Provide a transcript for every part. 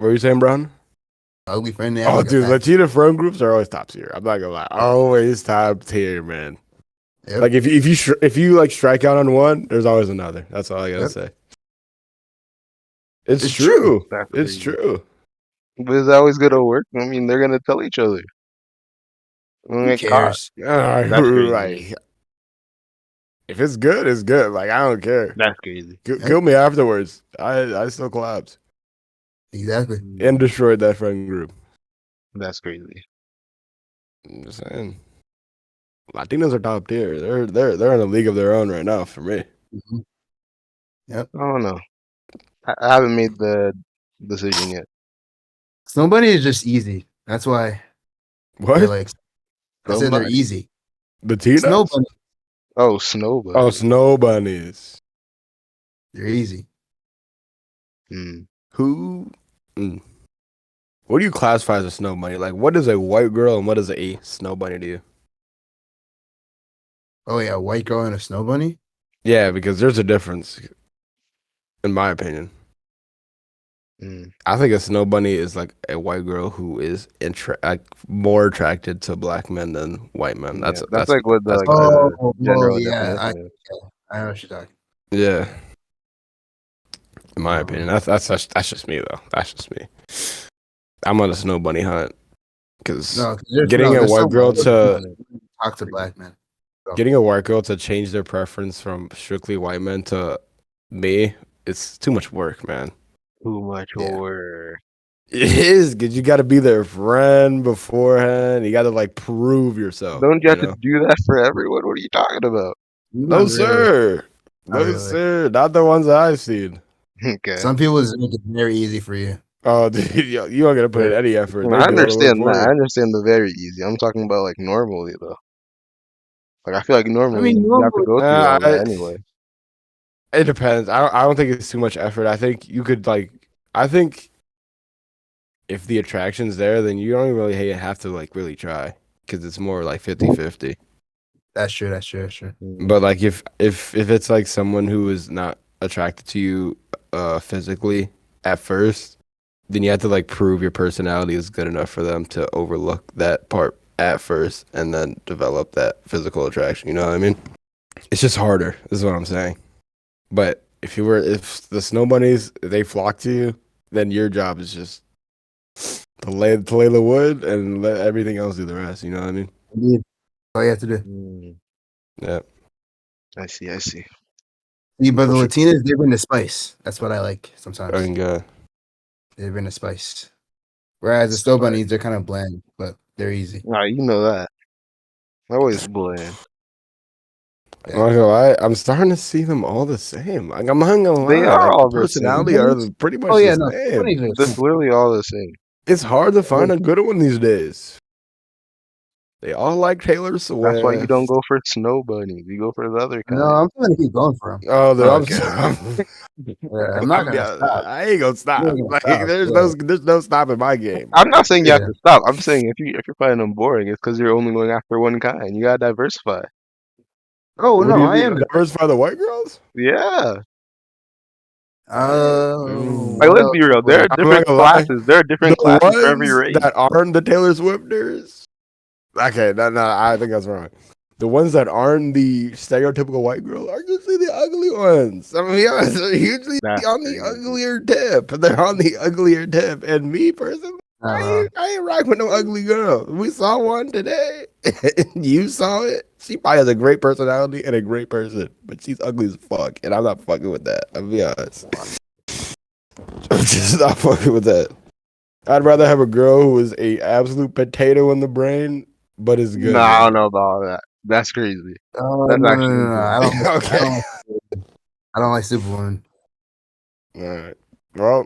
What are you saying, Brown? Ugly friend. Oh, dude, Latina friend groups are always top tier. I'm not gonna lie, always top tier, man. Yep. Like if you like strike out on one, there's always another. That's all I gotta say. It's true. It's true. But is that always gonna work? I mean, they're gonna tell each other. Who cares? Right. If it's good, it's good. Like I don't care. That's crazy. Kill me afterwards. I still collapsed. Exactly. And destroyed that friend group. That's crazy. I'm just saying. Latinos are top tier. They're in a league of their own right now for me. Mm-hmm. Yep. I don't know. I haven't made the decision yet. Snow Bunny is just easy. That's why. What? They're like, I said they're easy. The Tina? Snow Bunny. Oh, Snow Bunny. Oh, Snow Bunnies. They're easy. Who? What do you classify as a snow bunny? Like, what is a white girl and what is a snow bunny to you? Oh yeah, a white girl and a snow bunny? Yeah, because there's a difference, in my opinion. I think a snow bunny is like a white girl who is more attracted to black men than white men. That's like what the general definition is. I know what you're talking. Yeah. In my opinion, that's just me though. That's just me. I'm on a snow bunny hunt because getting a white girl to talk to black men. Getting a white girl to change their preference from strictly white men to me, it's too much work, man. Too much work. It is, because you got to be their friend beforehand. You got to like prove yourself. Don't you have to do that for everyone? What are you talking about? No, sir. No, sir. Not the ones that I've seen. Okay. Some people just make it very easy for you. Oh, dude, you aren't gonna put in any effort. I understand that. I understand the very easy. I'm talking about like normally though. Like I feel like normally you have to go through all that anyway. It depends. I don't think it's too much effort. I think you could I think if the attraction's there, then you don't really have to like really try because it's more like 50-50. That's true. But like if it's like someone who is not attracted to you physically at first, then you have to like prove your personality is good enough for them to overlook that part at first and then develop that physical attraction. You know what I mean? It's just harder, is what I'm saying. But if the snow bunnies, they flock to you, then your job is just to lay the wood and let everything else do the rest. You know what I mean? Indeed. All you have to do. Yeah. I see. Yeah, but the Latinas, they bring the spice. That's what I like sometimes. They bring the spice. Whereas the snow bunnies, they're kind of bland, but they're easy. Nah, you know that. Always bland. I'm not gonna lie, I'm starting to see them all the same. Like, I'm not gonna lie. They are all the personality same. are pretty much the same. They're literally all the same. It's hard to find a good one these days. They all like Taylor Swift. That's why you don't go for snow bunnies. You go for the other kind. No, I'm gonna keep going for them. Oh, I'm not gonna stop. I ain't gonna stop. There's no stopping my game. I'm not saying you have to stop. I'm saying if you're finding them boring, it's because you're only going after one kind. You gotta diversify. Oh no, I am diversify the white girls. Yeah. Like let's be real. There are different classes. There are different classes for every race that aren't the Taylor Swifters. Okay, no, I think that's wrong. The ones that aren't the stereotypical white girl are usually the ugly ones. I mean, yeah, they're usually on the uglier tip. They're on the uglier tip. And me personally, I ain't rock with no ugly girl. We saw one today. You saw it. She probably has a great personality and a great person, but she's ugly as fuck, and I'm not fucking with that. I'll be honest. I'm just not fucking with that. I'd rather have a girl who is a absolute potato in the brain, but is good. No, I don't know about all that. That's crazy. That's actually no. I don't like Superwoman. All right. Well,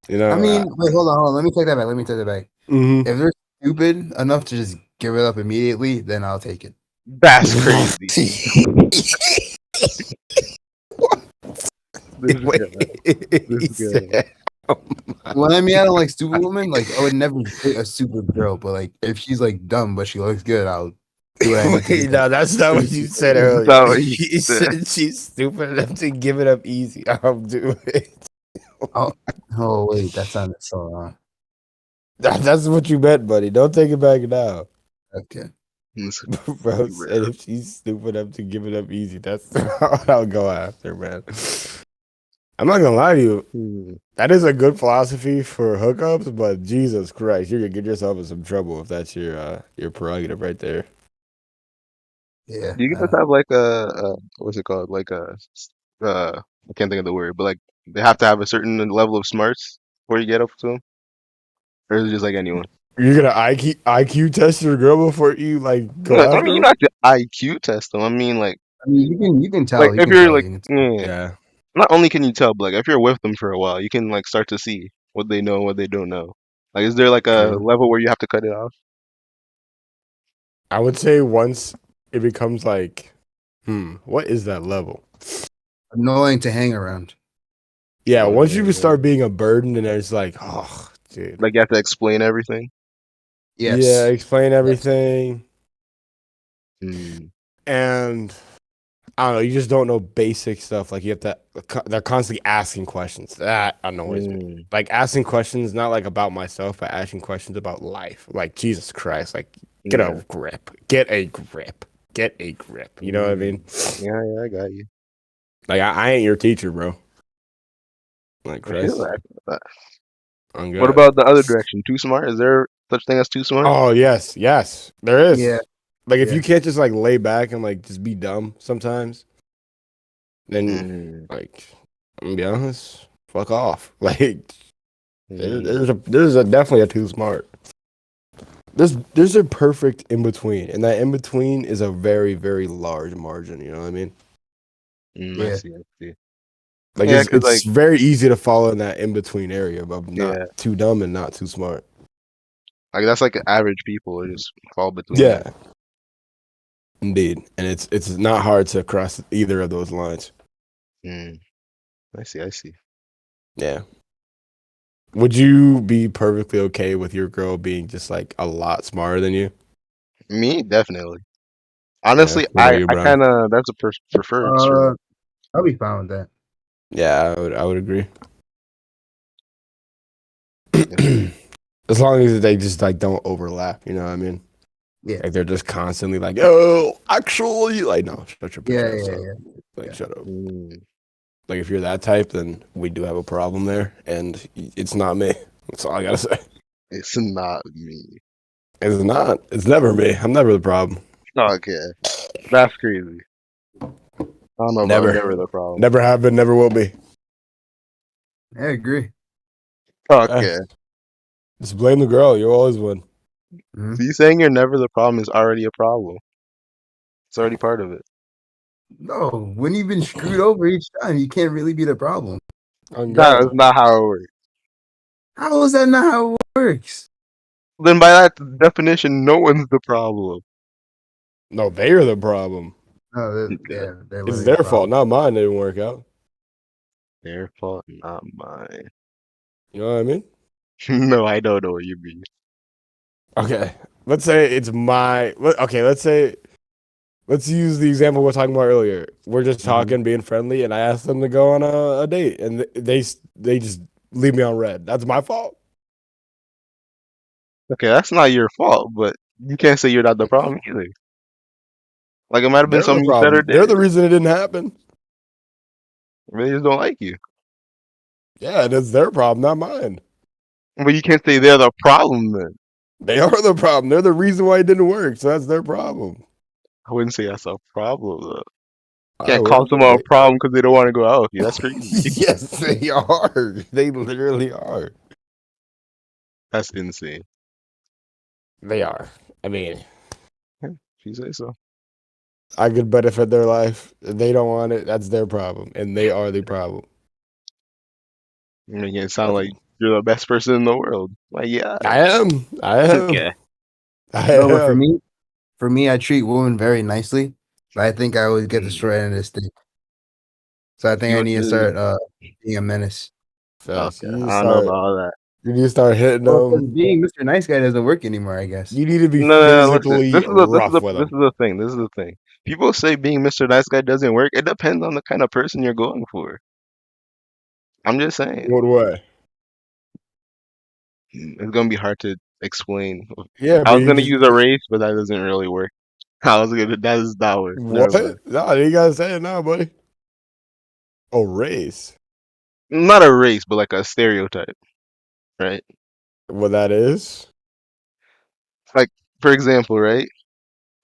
you know. I mean, wait, hold on. Let me take that back. Mm-hmm. If they're stupid enough to just give it up immediately, then I'll take it. That's crazy. This is good. Well, I mean, I don't like Superwoman. Like, I would never date a super girl, but like, if she's like dumb but she looks good, I'll do what I need to do. No, that's not what you said earlier. You said she's stupid enough to give it up easy. I'll do it. Oh wait, that sounded so wrong. That's what you meant, buddy. Don't take it back now. Okay. Bro said if she's stupid enough to give it up easy, that's what I'll go after, man. I'm not gonna lie to you. That is a good philosophy for hookups, but Jesus Christ, you're gonna get yourself in some trouble if that's your prerogative right there. Yeah. You can just have like a what's it called? Like I can't think of the word, but like they have to have a certain level of smarts before you get up to them, or is it just like anyone? You're gonna IQ test your girl before you like No, go I mean after you her? don't have to IQ test them. I mean like I mean, you can tell. like You if can you're tell. like You can tell. yeah, Yeah. not only can you tell, but like if you're with them for a while, you can like start to see what they know and what they don't know. Like is there like a True. level where you have to cut it off? I would say once it becomes like, what is that level? Annoying to hang around. Yeah, once you Yeah. start being a burden and it's like, oh, dude. Like you have to explain everything. Yeah, Yes. explain Yes. everything. Mm. And I don't know, you just don't know basic stuff. Like you have to, they're constantly asking questions. That annoys me. Mm. Like asking questions, not like about myself, but asking questions about life. Like Jesus Christ, like get a Yeah. grip, get a grip, get a grip. You know what I mean? Yeah, yeah, I got you. Like I ain't your teacher, bro. Like I feel Christ, that. I'm What good. about the other direction? Too smart? Is there such thing as too smart? Oh yes, there Yeah. is. Like if Yeah. you can't just like lay back and like just be dumb sometimes, then Mm. like I'm gonna be honest, fuck off. Like Mm. there's a definitely a too smart. There's a perfect in between, and that in between is a very very large margin. You know what I mean? I Yeah. see, I see. Like Yeah, cause it's like very easy to fall in that in between area, but not yeah, too dumb and not too smart. like that's like average people who just fall between there. Yeah, indeed, and it's not hard to cross either of those lines. Mm. I see, I see. Yeah. Would you be perfectly okay with your girl being just like a lot smarter than you? Me, definitely. Yeah. Honestly, What about you, I Brian? kind of that's a preferred for me. I'll be fine with that. Yeah, I would agree. Yes, sir. As long as they just like don't overlap, you know what I mean? Yeah. Like they're just constantly like, oh, actually, like no, shut your bitch Yeah. ass Yeah. up. Yeah. Like Yeah. shut up. Mm. Like if you're that type, then we do have a problem there, and it's not me. That's all I gotta say. It's not me. It's not. It's never me. I'm never the problem. Okay, that's crazy. I don't know about Never. never the problem. Never have been. Never will be. I agree. Okay, Just blame the girl. You always win. Mm-hmm. so you saying you're never the problem is already a problem. It's already part of it. No, when you've been screwed over each time, you can't really be the problem. On That is God. not how it works. How is that not how it works? Then by that definition, no one's the problem. No, they are the problem. No, Okay. they're It's literally the their fault, problem. not mine. They didn't work out. Their fault, not mine. You know what I mean? No, I don't know what you mean. Okay. Let's say it's my. Okay, let's use the example we are talking about earlier. We're just Mhm. talking, being friendly, and I asked them to go on a date, and they just leave me on red. That's my fault. Okay, that's not your fault, but you can't say you're not the problem either. Like it might have been They're the something you said or problem. They're did. the reason it didn't happen. They just don't like you. Yeah, and it's their problem, not mine. But you can't say they're the problem then. They are the problem. They're the reason why it didn't work. So that's their problem. I wouldn't say that's a problem though. You I can't call would. someone a problem because they don't want to go out with you. That's crazy. Yes, they are. They literally are. That's insane. They are. I mean, Yeah, if you say so. I could benefit their life. If they don't want it, that's their problem, and they are the problem. You make it sound like you're the best person in the world. Like, yeah, I am. I am. okay. I No, but am. for me, I treat women very nicely. But I think I always get the Mm. short end of this thing. So I think You I would need to really start being a menace. Facts. okay. I don't know about all that. You need to start hitting Well, because them. being Mr. Nice Guy doesn't work anymore, I guess. You need to be No, no, no, listen. physically rough with This them. is the thing. This is the thing. People say being Mr. Nice Guy doesn't work. It depends on the kind of person you're going for. I'm just saying. What way? It's gonna be hard to explain. Yeah, I but was you gonna just use a race, but that doesn't really work. I was gonna. That is not work. what? Never mind. No, you gotta say it now, buddy. Oh, race. Not a race, but like a stereotype, right? What that is? Like for example, right?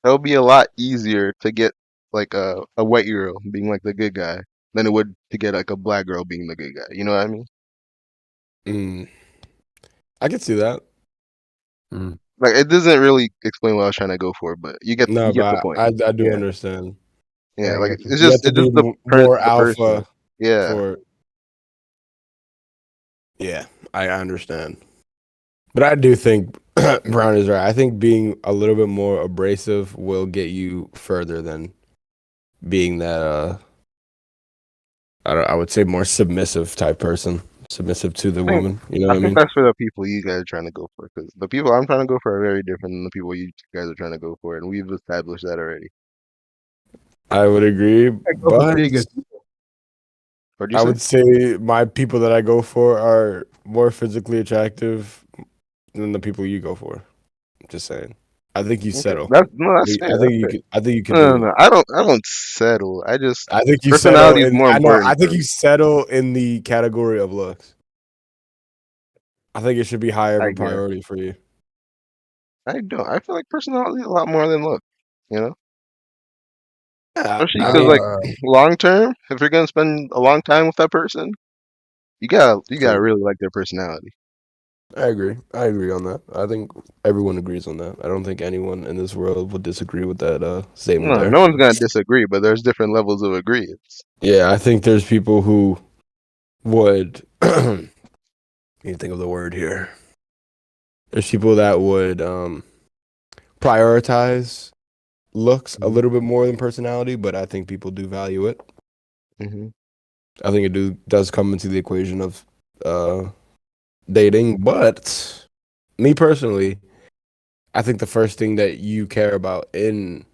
It'll be a lot easier to get like a white girl being like the good guy than it would to get like a black girl being the good guy. You know what I mean? Mm, I can see that. Like it doesn't really explain what I was trying to go for, but No, you get the but point. I do Yeah, understand. yeah. Yeah, I Like got you. You have to it's be just more the person. alpha Yeah. for. Yeah, I understand. But I do think Brown is right. I think being a little bit more abrasive will get you further than being that I would say more submissive type person, submissive to the I think woman. You know I what I think mean? that's for the people you guys are trying to go for, because the people I'm trying to go for are very different than the people you guys are trying to go for, and we've established that already. I would agree, I go for but pretty good. What'd you I say? would say my people that I go for are more physically attractive than the people you go for. Just saying. I think you Okay, settle. that's no, that's fair. I That's think you fair. could. I think you could No, no, do. no. I don't settle. I just I think you settle personality is in. more I know. I important think for you me. settle in the category of looks. I think it should be higher of I a guess priority for you. I don't. I feel like personality is a lot more than look. You know, Yeah, especially I because mean, like long term, if you're gonna spend a long time with that person, you gotta true. really like their personality. I agree. I agree on that. I think everyone agrees on that. I don't think anyone in this world would disagree with that statement No, there. no one's gonna disagree, but there's different levels of agreements. Yeah, I think there's people who would. Need to think of the word here. There's people that would prioritize looks a Hmm. little bit more than personality, but I think people do value it. Hmm. I think does come into the equation of uh, dating. But me personally, I think the first thing that you care about in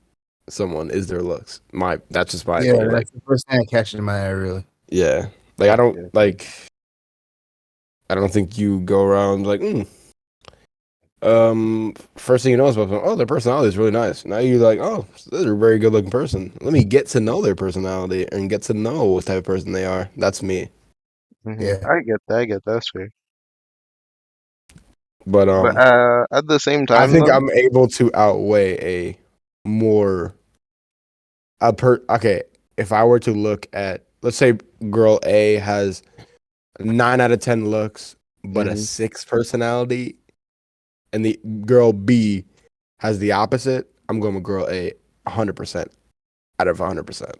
someone is their looks. That's just my Yeah, opinion. Like, that's the first thing I catch in my eye, really. yeah, like I don't Yeah. like. I don't think you go around like, first thing you know is about them, oh, their personality is really nice. Now you're like, oh, this is a very good looking person. Let me get to know their personality and get to know what type of person they are. That's me. Hmm. Yeah. I get that. I get that. That's fair. But But at the same I time, think though. I'm able to outweigh more okay, if I were to look at, let's say girl A has 9 out of 10 looks, but a Hmm. 6 personality, and the girl B has the opposite, I'm going with girl A 100% out of 100%.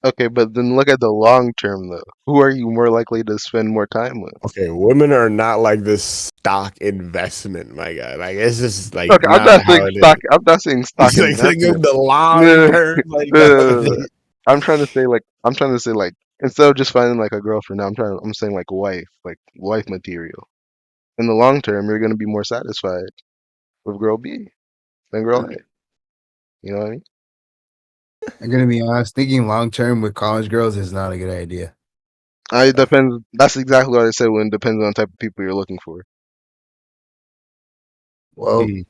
Okay, but then look at the long term, though. Who are you more likely to spend more time with? Okay, women are not like this stock investment, my guy. Like it's just like Okay, I'm not not how saying it stock. is. I'm not saying stock It's like think of investment. the long No, term, like no, no. no, no, no. I'm trying to say like instead of just finding like a girlfriend, I'm saying like wife material. In the long term, you're gonna be more satisfied with girl B than girl A. You know what I mean? I'm gonna be honest. Thinking long term with college girls is not a good idea. It depends. That's exactly what I said. When it depends on the type of people you're looking for. Well, Mm.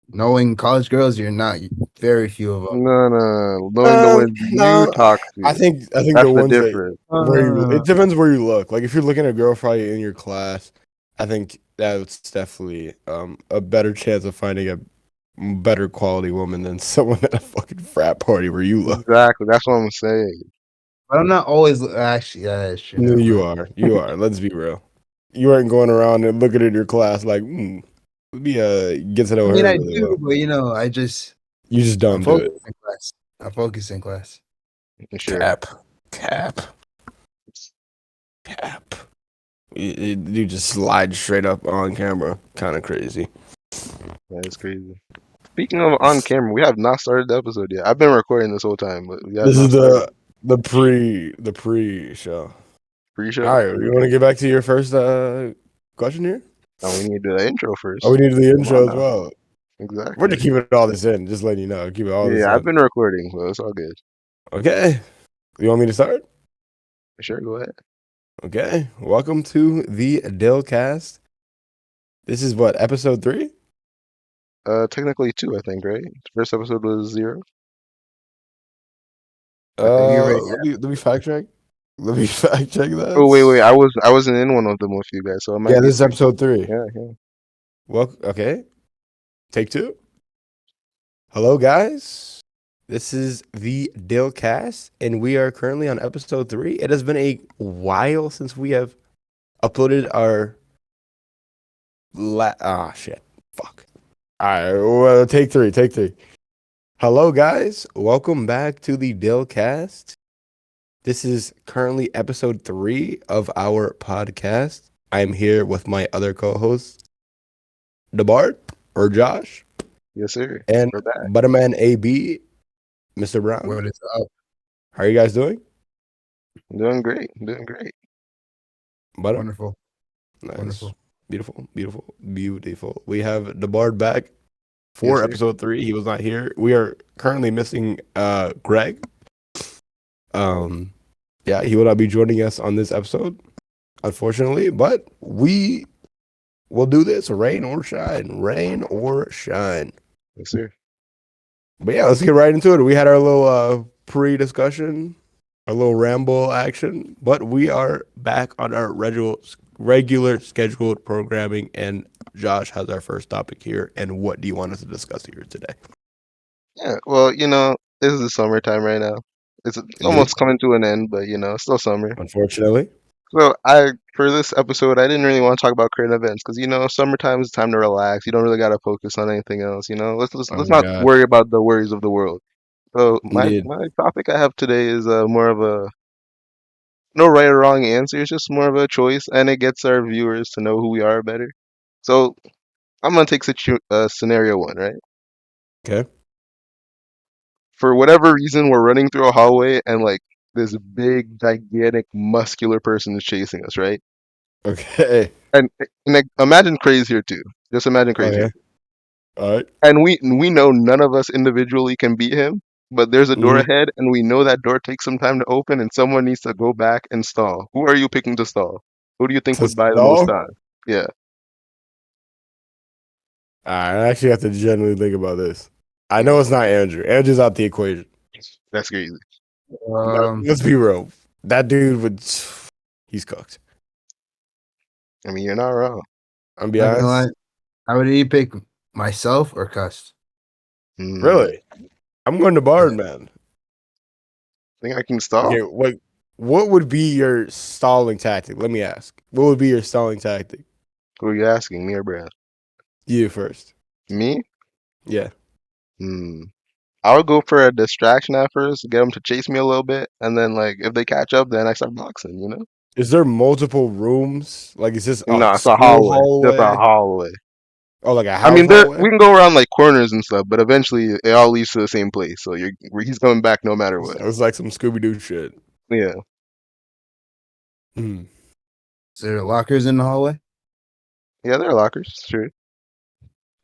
knowing college girls, you're not very few of them. No, no, no. Knowing the ones you No, talk I to, think that's the the ones that difference. it depends where you look. Like if you're looking at a girl probably in your class, I think that's definitely a better chance of finding a better quality woman than someone at a fucking frat party where you look. Exactly. That's what I'm saying. But I'm not always actually. That's true. No, Never you mind. are. You are. Let's be real. You aren't going around and looking at your class like, let me get to I know mean, her I really do, well. but I just You just I'm don't do it. focused in class. I'm focused in class. Sure. Cap, cap, cap. You just slide straight up on camera. Kind of crazy. That's crazy. Speaking of on camera, we have not started the episode yet. I've been recording this whole time, but we have This is not started. the pre show. All Pre-show? right, you want to get back to your first question here? And we need to do the intro Oh, we first. need the Come on intro as now. well. We're Exactly. just keeping all this in. Just letting you know, keep all this Yeah, I've in. been recording, so it's all good. Okay, you want me to start? Sure, go ahead. Okay, welcome to the Dillcast. This is what, episode 3? Technically 2, I think, right? The first episode was 0. I think. Let me fact check. Let me fact check Oh wait. that. I wasn't in one of them with you guys, so it Yeah, might be this is 3. episode 3. Yeah, yeah. Well, okay. Take 2. Hello, guys. This is the Dillcast, and we are currently on episode 3. It has been a while since we have uploaded our shit. Fuck. All right, well, take 3. Take 3. Hello, guys. Welcome back to the Dillcast. This is currently episode 3 of our podcast. I'm here with my other co-hosts, DeBart or Josh, Yes, sir. and We're back. Butterman AB, Mr. Brown. What is up? How are you guys doing? Doing great. Doing great. Butter? Wonderful. Nice. Wonderful. Beautiful. We have DeBard back for Yes, sir. episode 3. He was not here. We are currently missing Greg. Yeah, he will not be joining us on this episode, unfortunately, but we will do this rain or shine. Rain or shine. Yes, sir. But yeah, let's get right into it. We had our little pre-discussion, our little ramble action, but we are back on our regular scheduled programming, and Josh has our first topic here. And what do you want us to discuss here today? Yeah. Well, this is the summertime right now. It's almost coming to an end, but it's still summer. Unfortunately. So for this episode, I didn't really want to talk about current events because summertime is time to relax. You don't really gotta focus on anything else. Let's Oh not God. worry about the worries of the world. So my Indeed. my topic I have today is more of a no right or wrong answer. It's just more of a choice, and it gets our viewers to know who we are better. So I'm gonna take scenario 1, right? Okay. For whatever reason, we're running through a hallway, and like this big, gigantic, muscular person is chasing us, right? Okay. And like, imagine Craze here too. Just imagine Craze here. Okay. All right. And we know none of us individually can beat him, but there's a door Mhm. ahead, and we know that door takes some time to open, and someone needs to go back and stall. Who are you picking to stall? Who do you think To would buy the most stall? time? Yeah, I actually have to genuinely think about this. I know yeah, it's not Andrew. Andrew's out the equation. that's crazy. But let's be real. That dude would. He's cooked. I mean, you're not wrong. I'm be Not gonna honest. lie. How would you pick myself or Cuss? Hmm. Really, I'm going to Bard, man. Think I can stall? Okay, what would be your stalling tactic? Let me ask. What would be your stalling tactic? Who are you asking, me or Brad? You first. Me? Yeah. Hmm. I would go for a distraction at first, get them to chase me a little bit, and then like if they catch up, then I start boxing. Is there multiple rooms? Like, is this a No, it's a school hallway, just a hallway? hallway. Oh, like a I house mean, hallway? we can go around like corners and stuff, but eventually it all leads to the same place. So he's coming back no matter what. It was like some Scooby Doo shit. Yeah, Hmm. Is there lockers in the hallway? yeah, there are lockers, sure.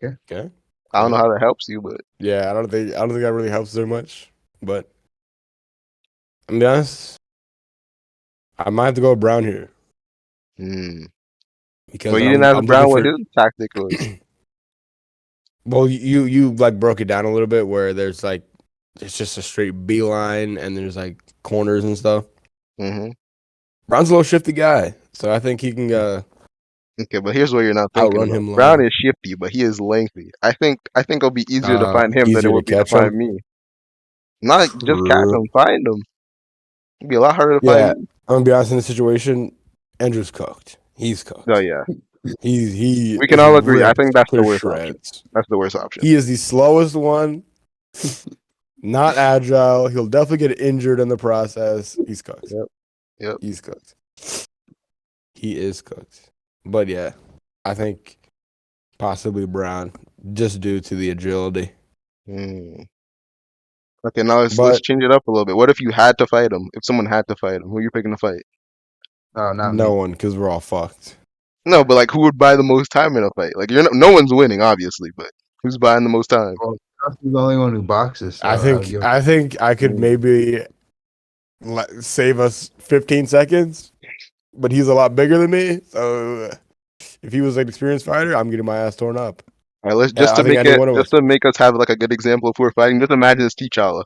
Okay. I don't know how that helps you, but Yeah, I don't think that really helps very much. But I'm be honest, I might have to go with Brown here hmm. because Well, you didn't ask I'm looking Brown what for. his tactic was. Well, you like broke it down a little bit where there's like it's just a straight beeline and there's like corners and stuff. Hmm. Brown's a little shifty guy, so I think he can Okay, but here's what you're not thinking outrun about. him Brown long. is shifty, but he is lengthy. I think it'll be easier to find him than it Easier to would be to catch find him. me. Not just catch True. him, find him. It'd be a lot harder to find Yeah, me. I'm gonna be honest in this situation. Andrew's cooked. He's cooked. Oh yeah, He we can is all agree. I think ripped that's the to worst option. shreds. That's the worst option. He is the slowest one. Not agile. He'll definitely get injured in the process. He's cooked. Yep. He's cooked. He is cooked. But yeah, I think possibly Brown, just due to the agility. Hmm. Okay, now let's But change it up a little bit. What if you had to fight him? If someone had to fight him, who are you picking to fight? Oh, not no me. one, because we're all fucked. No, but like who would buy the most time in a fight? Like no one's winning, obviously, but who's buying the most time? Well, Cuss is the only one who boxes. So I think I could Mm. maybe save us 15 seconds, but he's a lot bigger than me. So if he was an experienced fighter, I'm getting my ass torn up. All right, let's I think any one of us. just to make us have like a good example if we're fighting. Just imagine it's T'Challa.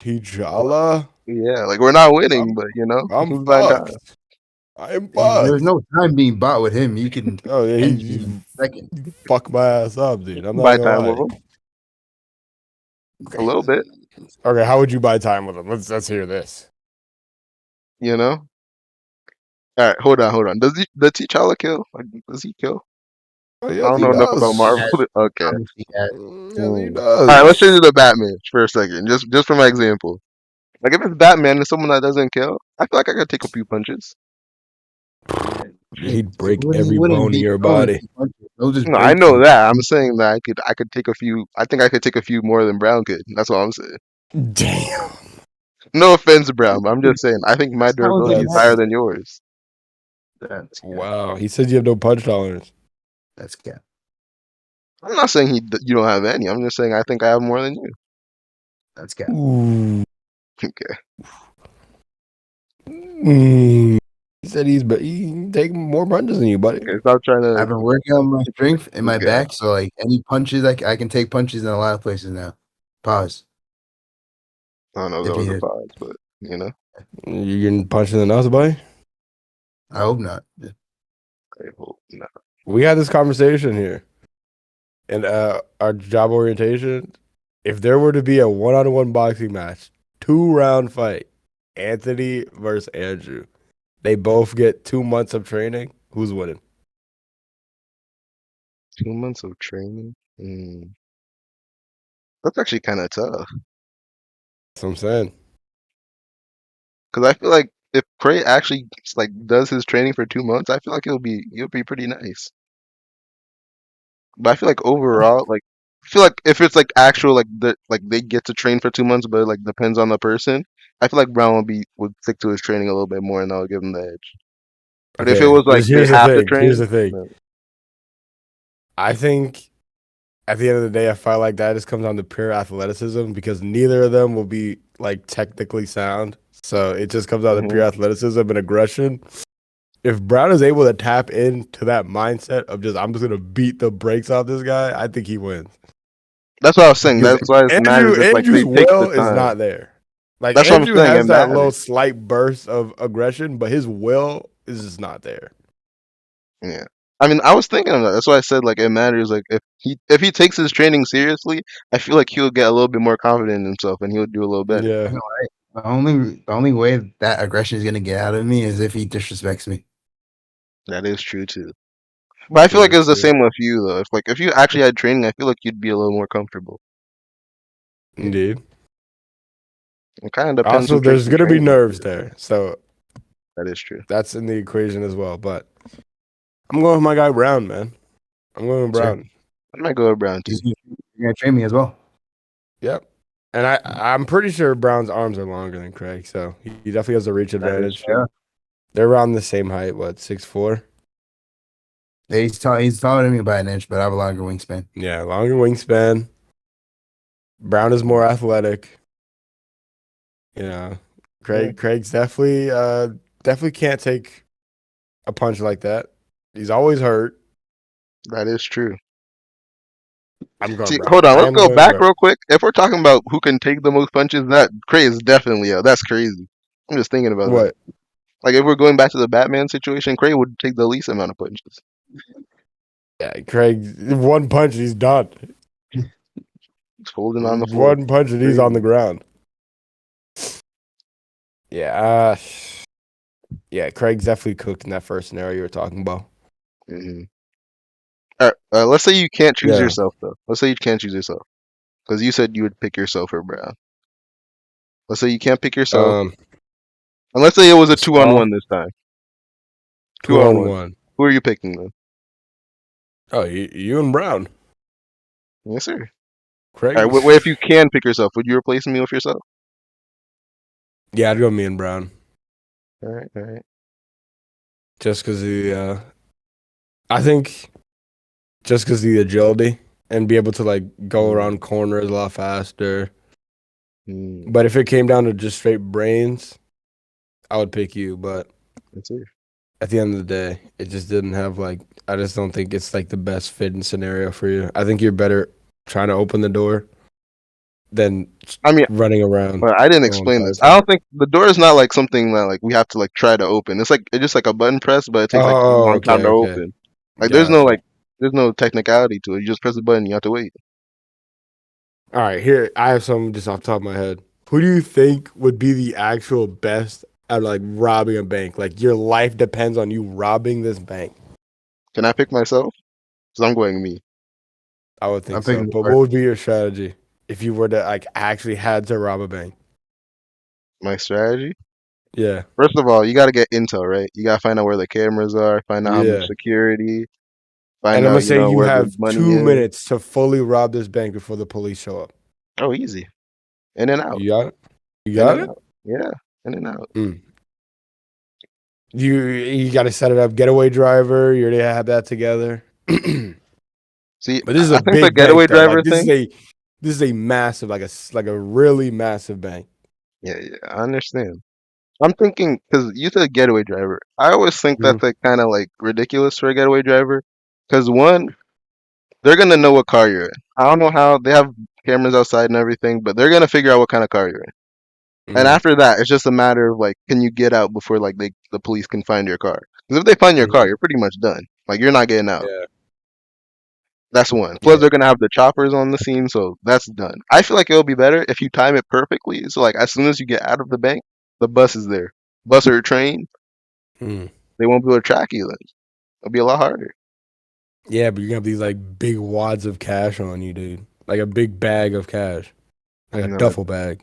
T'Challa? Yeah, like we're not winning, I'm, but I'm who's buying time? fucked. I am There's fucked. no time being bought with him. You can Oh, yeah, end he in a second. fuck my ass up, dude. I'm not Buy gonna time with lie. him a little bit, Okay, how would you buy time with him? Let's hear this. you know. All right, hold on. Does T'Challa kill? Like, does he kill? Oh, I yes, don't he know enough about does. Marvel. Yeah, Okay. obviously, yeah. Yes, he All right, let's change does. it to Batman for a second, just for my example. Like if it's Batman and someone that doesn't kill, I feel like I could take a few punches. He'd He break every wouldn't bone in be your prone if body. he punched it. They'll just No, I break know you. that. I'm saying that I could take a few. I think I could take a few more than Brown could. That's all I'm saying. Damn. No offense, Brown, but I'm just saying I think my That's not what that durability is higher matters. than yours. That's cap. Wow. He said you have no punch tolerance. That's cap. I'm not saying you don't have any. I'm just saying I think I have more than you. That's cap. Ooh. Okay. He said he can take more punches than you, buddy. Okay. Stop trying to. I've been working on my strength in This my guy. back, so like any punches, I can take punches in a lot of places now. Pause. I don't know if If that was a needed. pause, but You getting punched in the nuts, buddy? I hope not. I hope not. We had this conversation here in our job orientation. If there were to be a one-on-one boxing match, 2-round fight, Anthony versus Andrew, they both get 2 months of training. Who's winning? 2 months of training. That's actually kind of tough That's what I'm saying. because I feel like if Cray actually like does his training for 2 months, I feel like he'll be pretty nice. But I feel like overall, like I feel like if it's like actual like they get to train for 2 months, but it, like depends on the person. I feel like Brown would stick to his training a little bit more, and that would give him the edge. But if it Okay, was like they here's the have to thing. Here's train, the thing. then I think at the end of the day, a fight like that just comes down to pure athleticism because neither of them will be like technically sound. So it just comes down to pure athleticism and aggression. If Brown is able to tap into that mindset of I'm just gonna beat the brakes off this guy, I think he wins. that's what I was saying. Because That's why it matters if like Andrew's they take the will is time. not there. Like That's what I'm Andrew saying. It has that little matters. slight burst of aggression, but his will is just not there. Yeah. I mean, I was thinking of that. That's why I said like it matters. Like if he takes his training seriously, I feel like he'll get a little bit more confident in himself and he'll do a little better. Yeah. You know, the only way that aggression is gonna get out of me is if he disrespects me. That is true too. But I feel like True, it was the true. same with you though. If you actually had training, I feel like you'd be a little more comfortable. Indeed. It kind of depends Also, who takes there's the gonna be training. nerves there. So That is true. that's in the equation as well. But I'm going with my guy Brown, man. I'm going with Sure. Brown. I might go with Brown too. You're gonna train me as well. Yep. And I'm pretty sure Brown's arms are longer than Craig, so he definitely has a reach That is advantage. true. They're around the same height, what, 6'4"? Yeah, he's taller than me by an inch, but I have a longer wingspan. Yeah, longer wingspan. Brown is more athletic. You know, Craig's definitely can't take a punch like that. He's always hurt. That is true. I'm going See, Brown. hold on. I Let's am go going back Brown. real quick. If we're talking about who can take the most punches, that Cray is definitely that's crazy. I'm just thinking about that. What? Like if we're going back to the Batman situation, Cray would take the least amount of punches. Yeah, Craig, one punch, he's done. He's holding on the floor. One punch and he's on the ground. Yeah, yeah, Craig's definitely cooked in that first scenario you were talking about. Mm-hmm. All right, let's say you can't choose Yeah. yourself though. Let's say you can't choose yourself because you said you would pick yourself or Brown. Let's say you can't pick yourself, and let's say it was a Small 2-on-1 this time. 2-on-1. 2-on-1. Who are you picking then? Oh, you and Brown. Yes, sir. Craig. All right. What if you can pick yourself? Would you replace me with yourself? Yeah, I'd go me and Brown. All right. All right. Just because I think just because the agility and be able to like go around corners a lot faster. But if it came down to just straight brains, I would pick you. But at the end of the day, it just didn't have like. I just don't think it's like the best fitting scenario for you. I think you're better trying to open the door than running around. Well, I didn't explain this. I don't think the door is not like something that like we have to like try to open. It's just like a button press, but it takes like a long time to open. Like there's no technicality to it. You just press the button, you have to wait. All right, here I have some just off the top of my head. Who do you think would be the actual best at like robbing a bank? Like your life depends on you robbing this bank. Can I pick myself? Because I'm going me. I would think so. But what would be your strategy if you were to like actually had to rob a bank? My strategy? Yeah. First of all, you got to get intel, right? You got to find out where the cameras are, find out how much security, find and I'm out gonna say you where the have money 2 is. minutes to fully rob this bank before the police show up. Oh, easy. In and out. You got it? You got it? Out. Yeah, in and out. You got to set it up. Getaway driver. You already have that together. See, but this is I a think big the getaway bank, driver like, thing. This is a massive, like a really massive bank. Yeah, I understand. I'm thinking because you said getaway driver. I always think that's like kind of like ridiculous for a getaway driver, because one, they're gonna know what car you're in. I don't know how they have cameras outside and everything, but they're gonna figure out what kind of car you're in. And after that, it's just a matter of like, can you get out before like the police can find your car? Because if they find your car, you're pretty much done. Like you're not getting out. Yeah. That's one. Plus, they're gonna have the choppers on the scene, so that's done. I feel like it'll be better if you time it perfectly. So like, as soon as you get out of the bank, the bus is there. Bus or train, they won't be able to track you then. It'll be a lot harder. Yeah, but you're gonna have these like big wads of cash on you, dude. Like a big bag of cash, like a duffel bag.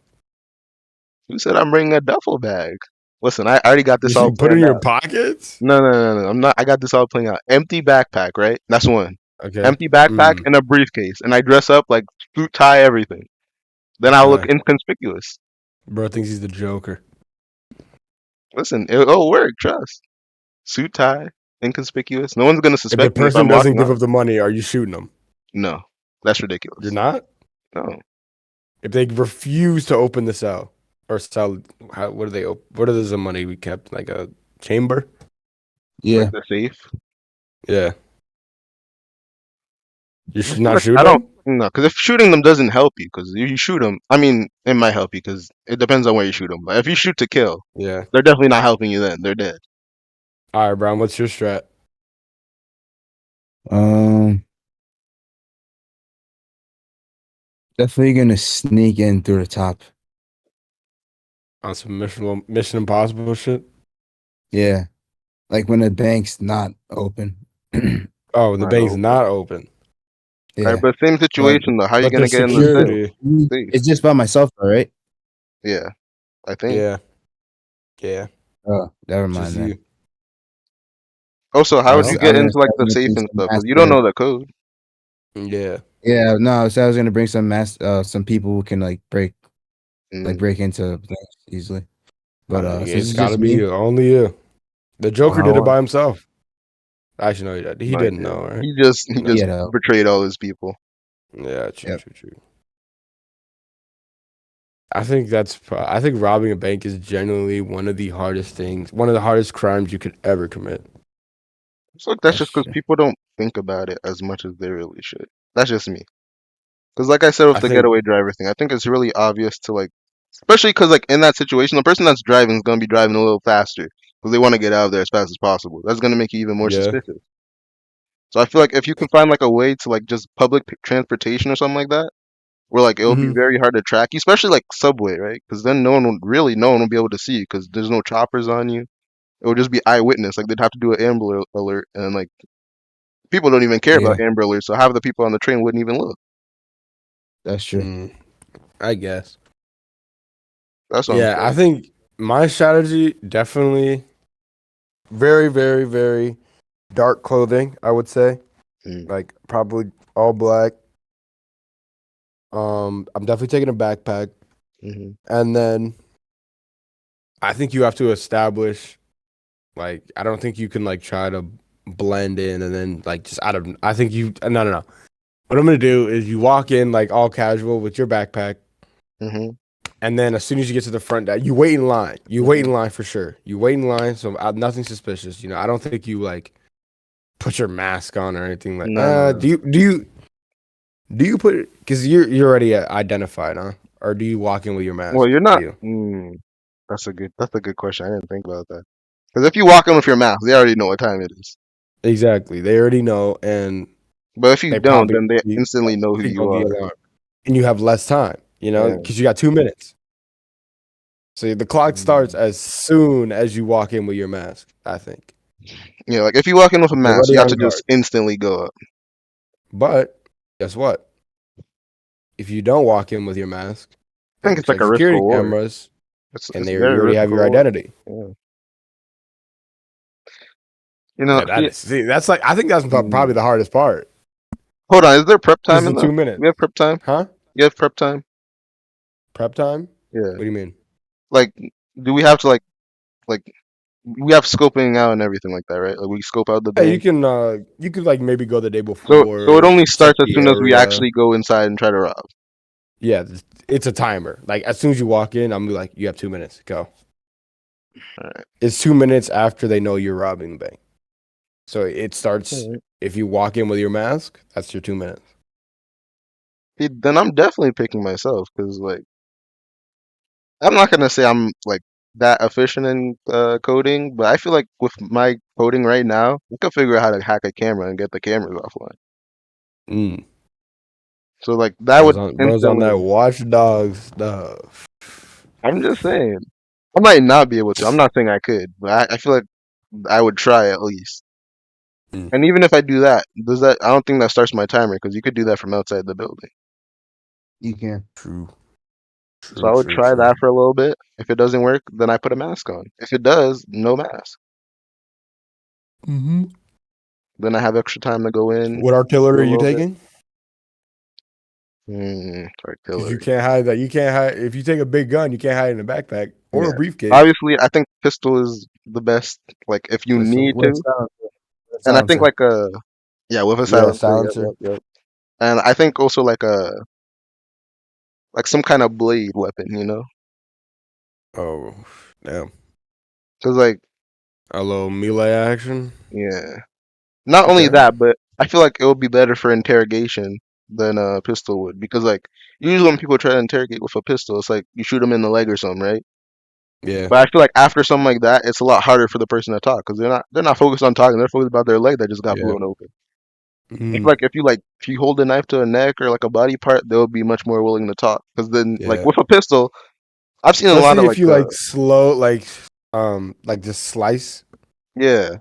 Who said I'm bringing a duffel bag? Listen, I already got this all planned put it in your out. pockets? No. I'm not. I got this all planned out. Empty backpack, right? That's one. Okay. Empty backpack and a briefcase, and I dress up like suit, tie, everything. Then I'll look inconspicuous. Bro thinks he's the Joker. Listen, it'll work. Trust. Suit, tie, inconspicuous. No one's gonna suspect me. If the person doesn't give up the money, are you shooting them? No, that's ridiculous. You're not? No. If they refuse to open the cell or sell, what do they? What is the money we kept? Like a chamber? Yeah, like the safe. Yeah. You're not shooting them? No, because if shooting them doesn't help you, because if you shoot them, I mean, it might help you because it depends on where you shoot them. But if you shoot to kill, they're definitely not helping you. Then they're dead. All right, Brown. What's your strat? Definitely gonna sneak in through the top. On some Mission Impossible shit? Yeah. Like when the bank's not open. Oh, the bank's not open. Yeah. Right, but same situation though. How are you gonna get in the safe? It's just by myself, though, right? Yeah, I think. Yeah. Oh, never mind then. Also, how would you get into like the safe and stuff? Because you don't know the code. Yeah. Yeah, no. So I was gonna bring some people who can like break into things easily. But it's gotta be you, only you. The Joker did it by himself. Actually, no, he didn't know, right? He just betrayed all his people. Yeah, true. I think robbing a bank is genuinely one of the hardest crimes you could ever commit. So that's just because people don't think about it as much as they really should. That's just me. Because like I said with the getaway driver thing, I think it's really obvious to like, especially because like in that situation, the person that's driving is going to be driving a little faster because they want to get out of there as fast as possible. That's going to make you even more suspicious. So I feel like if you can find like a way to like just public transportation or something like that, where like it'll be very hard to track you, especially like subway, right? Because then no one will be able to see you because there's no choppers on you. It would just be eyewitness. Like they'd have to do an Amber Alert, and like people don't even care about Amber Alerts, so half the people on the train wouldn't even look. That's true. I guess. That's what I think my strategy definitely very, very, very dark clothing, I would say. Like probably all black. I'm definitely taking a backpack. And then I think you have to establish, like, I don't think you can like try to blend in and then like just I think no. What I'm gonna do is you walk in like all casual with your backpack, and And then as soon as you get to the front desk, you wait in line. You wait in line for sure. You wait in line, so nothing suspicious. You know, I don't think you like put your mask on or anything like. No. Do you put it because you're already identified, huh? Or do you walk in with your mask? Well, you're not. That's a good question. I didn't think about that. Because if you walk in with your mask, they already know what time it is. Exactly. They already know, and But if you they don't, probably then they instantly know who signal you the are. alarm, and you have less time. You know, Yeah. because you got 2 minutes. So the clock starts Mm. as soon as you walk in with your mask. I think Yeah, like if you walk in with a you're mask, already you have on to just guard. instantly go up. But guess what? If you don't walk in with your mask, I they think can it's like check a risk security reward. cameras, and It's you very already risk have your reward. identity. Yeah. You know, see, That's like I think that's probably the hardest part. hold on, is there prep Is time the in that? 2 minutes, We have prep time? huh? You have prep time? Prep time? Yeah. What do you mean? Like, do we have to like we have scoping out and everything like that, right? Like we scope out the Yeah, bank. you could like maybe go the day So it before, only check starts as the soon as we area. actually go inside and try to rob. Yeah, it's a timer. Like as soon as you walk in, I'm gonna be like, you have 2 minutes. Go. All right. It's 2 minutes after they know you're robbing the bank. So it starts All right. if you walk in with your mask. That's your 2 minutes. See, then I'm definitely picking myself because like I'm not gonna say I'm like that efficient in coding, but I feel like with my coding right now, I can figure out how to hack a camera and get the cameras offline. Mm. So like that would Bro's on instantly. that watchdog stuff. I'm just saying. I might not be able to. I'm not saying I could, but I feel like I would try at least. Mm. And even if I do that, does that? I don't think that starts my timer because you could do that from outside the building. You can. True. So True. I would True. try True. that for a little bit. If it doesn't work, then I put a mask on. If it does, no mask. Mm-hmm. Then I have extra time to go in, What do artillery a are you little bit. taking? Because you Artillery. can't hide that. You can't hide if you take a big gun. You can't hide it in a backpack or a Yeah. briefcase. Obviously, I think pistol is the best. Like if you Pistol. need With a to, silencer. With a and I think silencer. like a yeah with a Yeah, silencer. Yep, silencer. yep, yep. And I think also like some kind of blade weapon, you know? Oh, damn. Because like A little melee action. yeah, not only Okay. that, but I feel like it would be better for interrogation than a pistol would. Because like usually when people try to interrogate with a pistol, it's like you shoot them in the leg or something, right? Yeah. But I feel like after something like that, it's a lot harder for the person to talk because they're not focused on talking. They're focused about their leg that just got Yeah. blown open. It's Mm, like if you hold a knife to a neck or like a body part, they'll be much more willing to talk. Because then like yeah. with a pistol, I've seen a lot Especially of if you like slow, like just slice. yeah,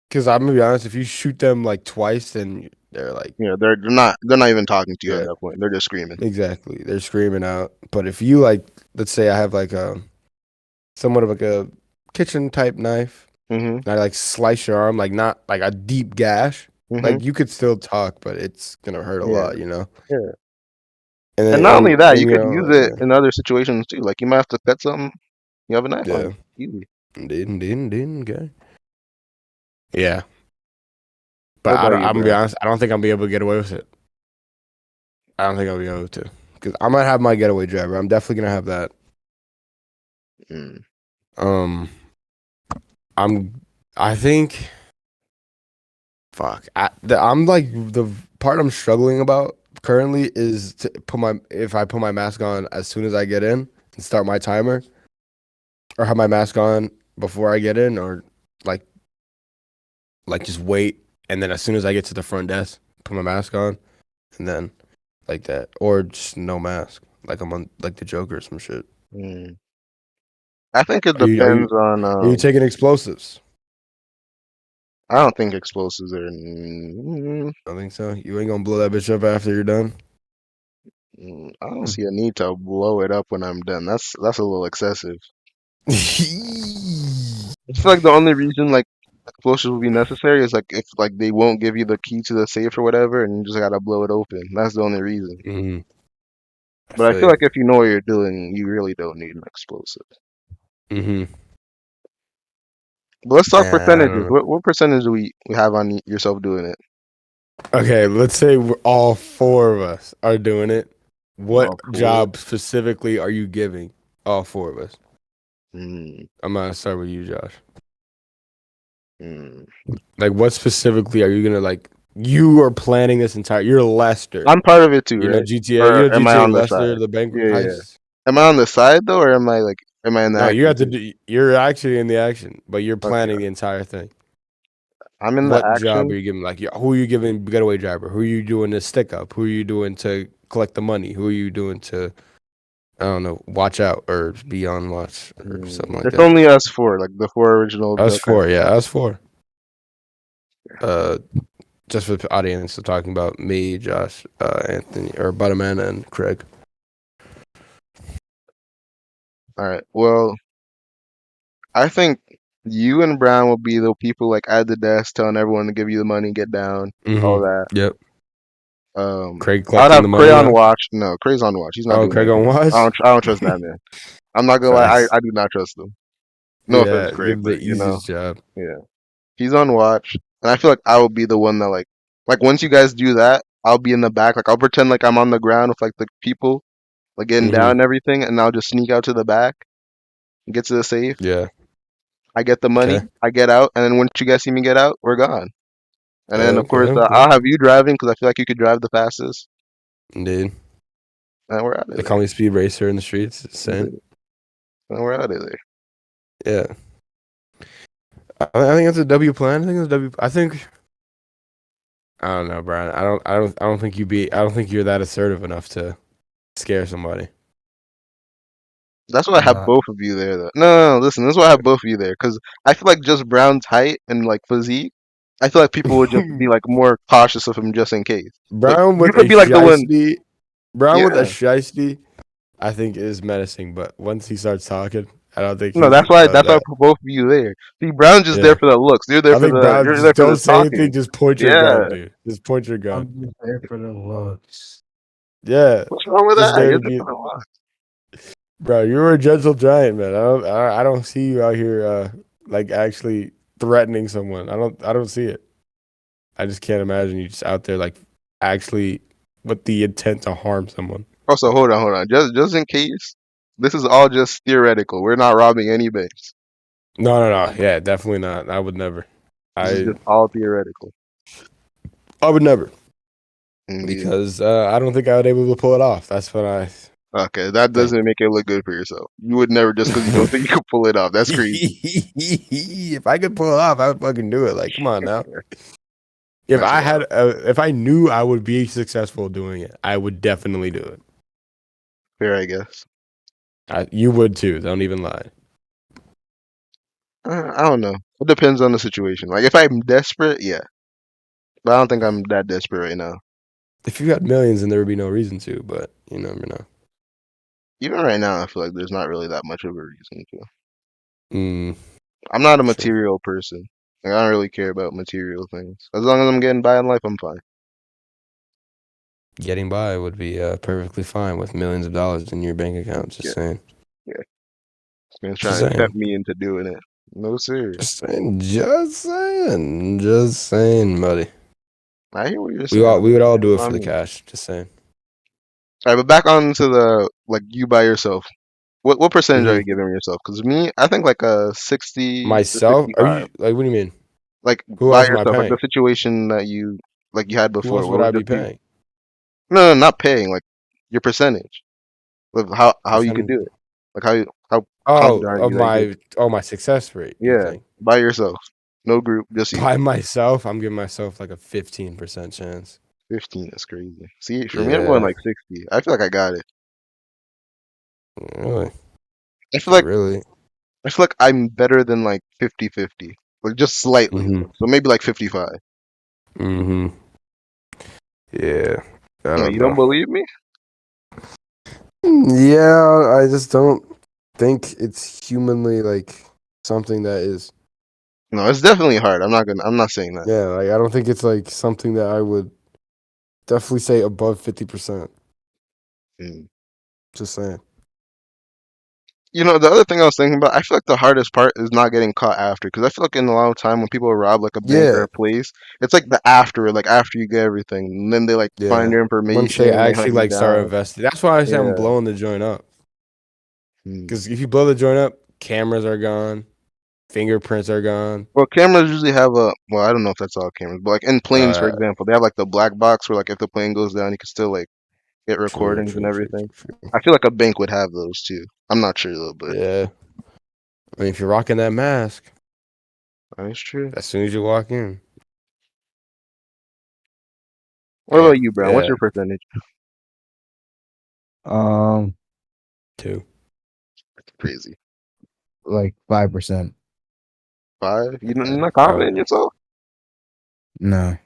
Because I'm gonna be honest, if you shoot them like twice, then they're like, yeah, they're not even talking to you at yeah, that point. They're just screaming. exactly. They're screaming out. But if you like, let's say I have like a somewhat of like a kitchen type knife, Mhm. and I like slice your arm, like not like a deep gash. Mhm. Like you could still talk, but it's gonna hurt a Yeah. lot, you know. Yeah. And And then, not only that, you and you could know, use it in other situations too. Like you might have to cut something. You have a knife on yeah, you. Easy. indeed, okay, yeah. What But about I'm you, gonna be bro? honest. I don't think I'll be able to get away with it. I don't think I'll be able to, because I might have my getaway driver. I'm definitely gonna have that. Mm. Um, I'm. I think. Fuck. I'm like the part I'm struggling about currently is to if I put my mask on as soon as I get in and start my timer, or have my mask on before I get in, or like just wait and then as soon as I get to the front desk, put my mask on, and then like that, or just no mask, like I'm on like the Joker or some shit. Mm. I think it Are you are you depends on. are you taking explosives? I don't think explosives are. I think so. You ain't gonna blow that bitch up after you're done. I don't see a need to blow it up when I'm done. That's a little excessive. I feel like the only reason like explosives would be necessary is like if like they won't give you the key to the safe or whatever, and you just gotta blow it open. That's the only reason. Mhm. I But I feel feel you. like if you know what you're doing, you really don't need an explosive. Mm-hmm. But let's talk I percentages. don't know. What percentage do we have on yourself doing it? Okay, let's say all four of us are doing it. What All four. job specifically are you giving all four of us? Mm, I'm gonna start with you, Josh. mm. Like, what specifically are you gonna like? You are planning this entire. You're Lester. I'm part of it too, You know right? GTA. You know Or am I GTA on the Lester, side? the bank Yeah, yeah. heist. Am I on the side though, or am I in the No, you action have to too? do. You're actually in the action, but you're Okay, planning the entire thing. I'm in the What job are action. you giving? Like, who are you giving getaway driver? Who are you doing to stick up? Who are you doing to collect the money? Who are you doing to, I don't know, watch out or be on watch or something like It's that? only us four, like the four original Us Dillcast four, yeah, members. us four. Uh, just for the audience, so talking about me, Josh, Anthony, or Butterman and Craig. All right. Well, I think you and Brown will be the people like at the desk telling everyone to give you the money, get down, all Mm-hmm. that. Yep. Craig I'd collecting have the Cray money on now. watch. No, Cray's on watch. He's not Oh, doing Craig anything. on watch. I don't trust that man. I'm not gonna lie. Facts. I do not trust him. No offense, Yeah, Cray, give the but easiest job. yeah, he's on watch, and I feel like I will be the one that like once you guys do that, I'll be in the back. Like I'll pretend like I'm on the ground with like the people like getting down Mm-hmm. and everything, and I'll just sneak out to the back, get to the safe. Yeah. I get the money, Okay. I get out, and then once you guys see me get out, we're gone. And then of Okay. course Okay. I'll have you driving because I feel like you could drive the fastest, Indeed. and we're out of They call there. me Speed Racer in the streets. It's That's insane. it. And we're out of there. Yeah. I think it's a W plan. I think it's a W. I think. I don't know, Brian. I don't think you be. I don't think you're that assertive enough to scare somebody. That's why I I'm have not. both of you there, though. No, listen, this is why I have both of you there because I feel like just Brown's height and like physique, I feel like people would just be like more cautious of him just in case. Like Brown you with a could be like the one, shiesty. Brown with a yeah. shiesty. I think is menacing, but once he starts talking, I don't think No, he's that's why I that. put both of you there. See, Brown's just there Yeah. for the looks. I think Brown You're just there for don't the say anything. talking. Just point your Yeah. gun, dude. Just point your gun. I'm just there for the looks. Yeah. What's wrong with Just that? there You're to there be. for the look. Bro, you're a gentle giant, man. I don't see you out here like actually threatening someone. I don't see it. I just can't imagine you just out there like actually with the intent to harm someone. Also, hold on. Just in case, this is all just theoretical. We're not robbing any banks. No, no, no. Yeah, definitely not. I would never. This is I just all theoretical. I would never Indeed. because I don't think I would able to pull it off. That's what I Okay, that think. doesn't make it look good for yourself. You would never just because you don't think you can pull it off. That's crazy. If I could pull it off, I would fucking do it. Like, come on now. If That's I had, wild. if I knew I would be successful doing it, I would definitely do it. Fair, I guess. You would too. Don't even lie. I don't know. It depends on the situation. Like if I'm desperate, yeah, but I don't think I'm that desperate right now. If you had millions, then there would be no reason to. But you never know. Even right now, I feel like there's not really that much of a reason to. Mm, I'm not a true. material person. Like I don't really care about material things. As long as I'm getting by in life, I'm fine. Getting by would be perfectly fine with millions of dollars in your bank account. Just Yeah, saying. yeah. Man's Just trying to tempt saying. me into doing it. No sir. Just saying. Just saying. Just saying, buddy. I hear what you're saying. We would all do It's it for on the me. cash. Just saying. All right, but back on to the like you by yourself. What percentage are Hmm. you giving yourself? Because me, I think like a 60 to Myself? Are 65. you like? What do you mean? Like Who by else am I yourself, like the paying? situation that you had Who before. else What would I would be just be? paying? No, not paying. Like your percentage of how you could Percentage? do it. Like how Oh, confident are you that you could? my success rate. You Yeah, think by yourself, no group, just you. by myself? I'm giving myself like a 15% chance. 15 is crazy. See, for me, I'm going Yeah, like 60. I feel like I got it. really, I feel like really. I feel like I'm better than like 50-50, like just slightly. Mm-hmm. So maybe like 55. Mm-hmm. Yeah, I No, don't you don't know. believe me? Yeah, I just don't think it's humanly like something that is. No, it's definitely hard. I'm not saying that. Yeah, like I don't think it's like something that I would definitely say above 50%. Mm. Just saying. You know, the other thing I was thinking about, I feel like the hardest part is not getting caught after, because I feel like in a lot of time when people rob like a bank or Yeah, a place, it's like the after, like after you get everything, and then they like find yeah. your Once information they and they hunt actually you like start down. investing, that's why I say I'm Yeah. blowing the joint up. Hmm. Because if you blow the joint up, cameras are gone, fingerprints are gone. Well, cameras usually have a, well, I don't know if that's all cameras, but like in planes, for Uh, example, they have like the black box where like if the plane goes down, you can still like get true, recordings and true, true, everything. true, true. I feel like a bank would have those too. I'm not sure though, but Yeah. I mean, if you're rocking that mask, that's true. as soon as you walk in, What yeah, about you, Brown? What's yeah, your percentage? Um, two. Crazy. like 5%. Five? You're Yeah. not confident in yourself? No,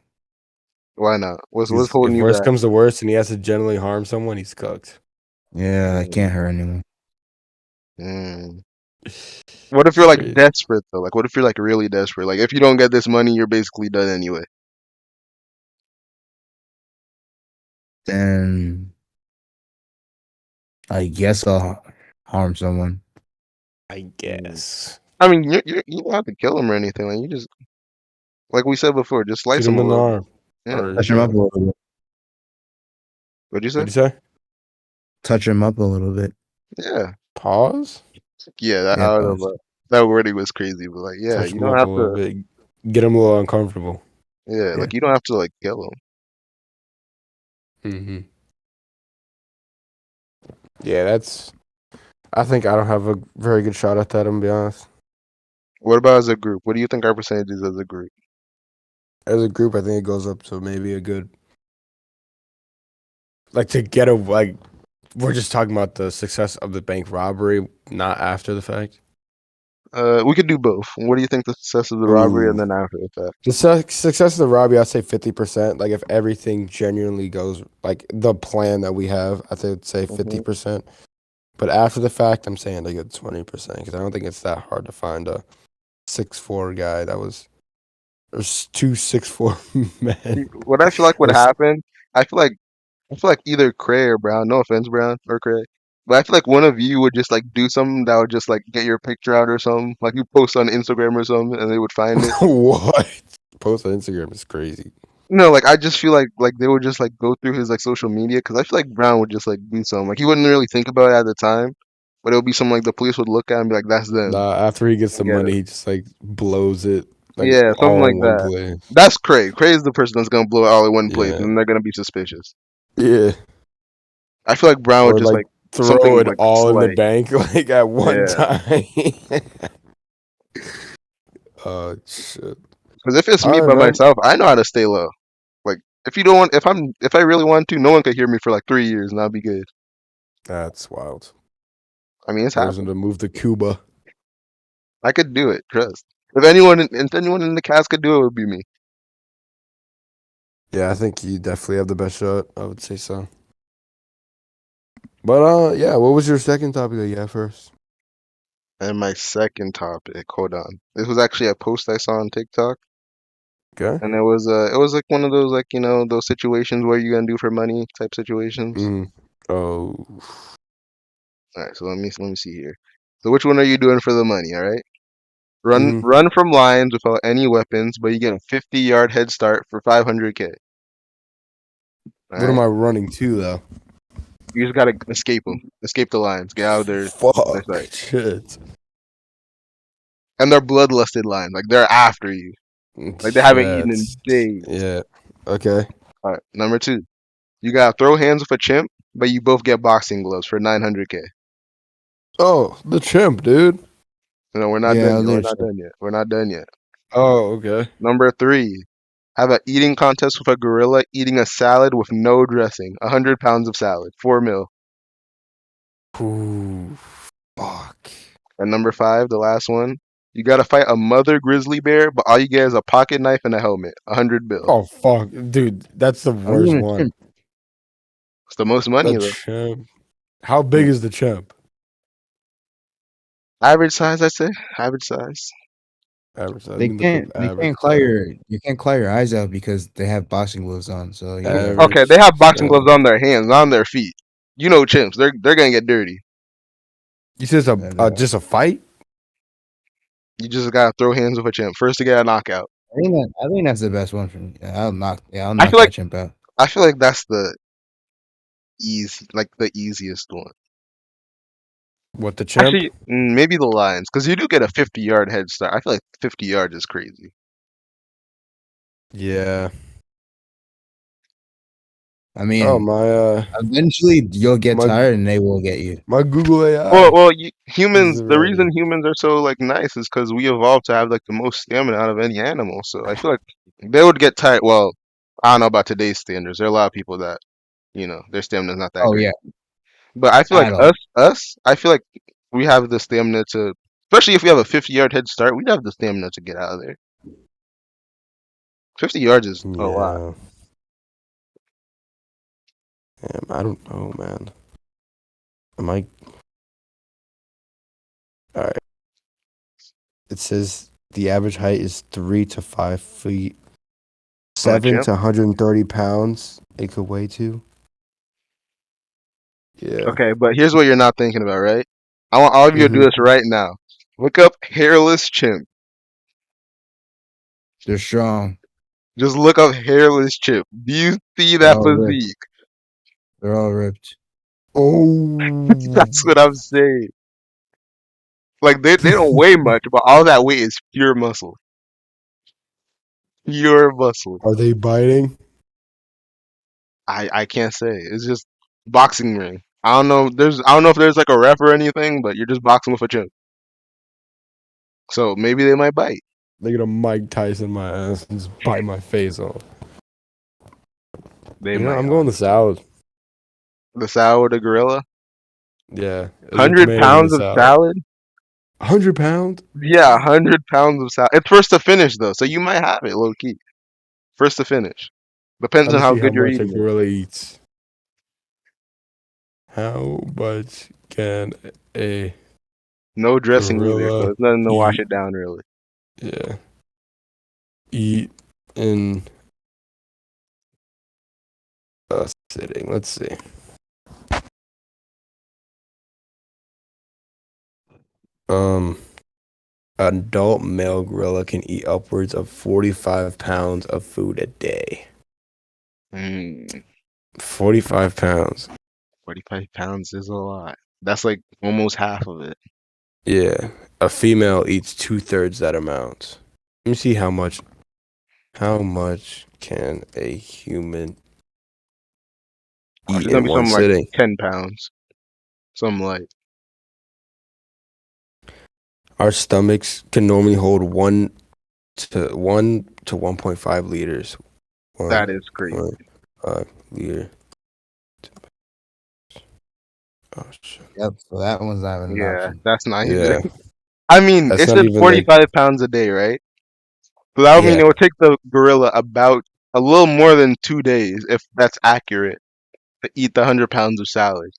Why not? What's 'Cause holding if you worse back? comes to worse and he has to generally harm someone, he's cooked. yeah, I can't Mm. hurt anyone. Mm. What if you're It's like crazy. desperate though? Like what if you're like really desperate? Like if you don't get this money, you're basically done anyway. Then I guess I'll harm someone. I Mm. guess. I mean, you don't have to kill him or anything. Like you just, like we said before, just Shoot slice him him a in the little bit. arm. Yeah. Or Touch him yeah. up a little bit. What'd you say? What'd you say? Touch him up a little bit. Yeah. Pause? Yeah. That Yeah, I don't pause. know. That wording was crazy, but like, yeah, Touch you him don't up a have little to. bit. Get him a little uncomfortable. Yeah, Yeah. like you don't have to like kill him. Hmm. Yeah, that's. I think I don't have a very good shot at that, I'm gonna be honest. What about as a group? What do you think our percentage is as a group? As a group, I think it goes up to maybe a good. Like to get a. Like, we're just talking about the success of the bank robbery, not after the fact. We could do both. What do you think the success of the robbery and Ooh. then after the fact? The success of the robbery, I'd say 50%. Like, if everything genuinely goes, like, the plan that we have, I think I'd say Hmm. 50%. But after the fact, I'm saying a good 20% because I don't think it's that hard to find a 6'4" guy that was. There's two 6'4" men. What I feel like would There's happen, I feel like I feel like either Cray or Brown, no offense, Brown or Cray, but I feel like one of you would just like do something that would just like get your picture out or something. Like you post on Instagram or something, and they would find it. what? Post on Instagram is crazy. No, like I just feel like they would just like go through his like social media because I feel like Brown would just like do something. Like he wouldn't really think about it at the time, but it would be something like the police would look at and be like, "That's them." Nah, after he gets And the get money, him. he just like blows it like Yeah, something all like in one that. place. That's Cray. Cray is the person that's gonna blow it all in one place, and Yeah, then they're gonna be suspicious. yeah. I feel like Brown would Or just like like throw something it like all in the slight. bank like at one Yeah. time. Oh shit! Because if it's All me right, by man. myself, I know how to stay low. Like if you don't want, if I really want to, no one could hear me for like 3 years, and I'll be good. That's wild. I mean, it's Tells him happened. to move to Cuba. I could do it. Trust. If anyone in the cast could do it, it would be me. Yeah, I think you definitely have the best shot. I would say so. But yeah. What was your second topic that you had first? And my second topic, hold on. This was actually a post I saw on TikTok, Okay. and it was like one of those like those situations where you gonna do for money type situations. Mm. Oh. All right, so let me see here. So which one are you doing for the money? All right, run Mm. run from lions without any weapons, but you get a 50-yard head start for 500K. All What am right, I running to though? you just gotta escape them, escape the lions, get out of their Fuck. sight, Shit. and they're bloodlusted lions, like they're after you, like they haven't eaten in Shit. days. Yeah. Okay. All right, number two, you gotta throw hands with a chimp, but you both get boxing gloves for 900K. Oh, the chimp, dude. No, we're not Yeah, done yet. We're I'll not done yet. We're not done yet. Oh, okay. Number three, have an eating contest with a gorilla eating a salad with no dressing. 100 pounds of salad, 4 mil. Ooh, fuck. And number five, the last one, you gotta fight a mother grizzly bear, but all you get is a pocket knife and a helmet. 100 bill. Oh, fuck. Dude, that's the I'm worst gonna one. It's the most money The though. chimp. How big Hmm. is the chimp? Average size, I say. Average size. Average size. Let me look up they average can't claw size. you can't claw your eyes out because they have boxing gloves on. So you gotta Okay, Average they have boxing gloves chimp. on their hands, not on their feet. You know chimps, they're gonna get dirty. You said it's just a fight? You just gotta throw hands with a chimp. First to get a knockout. I think that's the best one for me. I'll knock I feel that like chimp out. I feel like that's the easiest one. What, the chimp? Actually, maybe the Lions, because you do get a 50-yard head start. I feel like 50 yards is crazy. Yeah. I mean, my eventually you'll get my tired and they will get you. my Google AI Well, is humans. The ready. reason humans are so like nice is because we evolved to have like the most stamina out of any animal. So I feel like they would get tired. Well, I don't know about today's standards. There are a lot of people that their stamina is not that Oh great. yeah, But I feel like at all. I feel like we have the stamina to, especially if we have a 50-yard head start, we'd have the stamina to get out of there. 50 yards is a lot. Yeah. Damn, I don't know, man. Am I all right? It says the average height is 3 to 5 feet, On a 7 chimp. to 130 pounds. It could weigh to. Yeah. Okay, but here's what you're not thinking about, right? I want all of you to do Mm-hmm. this right now. Look up hairless chimp. They're strong. Just look up hairless chimp. Do you see They're that all ripped. physique? They're all ripped. Oh. That's what I'm saying. Like they don't weigh much, but all that weight is pure muscle. Pure muscle. Are they biting? I can't say. It's just boxing ring. I don't know if there's like a ref or anything, but you're just boxing with a chimp. So maybe they might bite. They gonna Mike Tyson my ass and just bite my face off. They You know, might. I'm going the salad. The salad with a gorilla. Yeah, the 100 tomatoes in the pounds of salad. salad. 100 pounds? Yeah, 100 pounds of salad. It's first to finish though, so you might have it low key. First to finish. Depends Let on me how see how good you're much a eating it. gorilla eats. How much can a No dressing either, so gorilla it's nothing to wash eat? it down really. Yeah, eat in a sitting. Let's see. Um, an adult male gorilla can eat upwards of 45 pounds of food a day. Mm, 45 pounds. 45 pounds is a lot. That's like almost half of it. Yeah, a female eats 2/3 that amount. Let me see how much. How much can a human Watch, eat it's gonna in be one something like sitting? 10 pounds. Something like Our stomachs can normally hold 1 to 1.5 liters. that One is crazy. point 5 liter. Oh shit. Yep. So that one's not even an Yeah, option. that's not even. Yeah, I mean, that's it not said even like. 45 pounds a day, right? So that would mean Yeah, it would take the gorilla about a little more than 2 days, if that's accurate, to eat the 100 pounds of salad.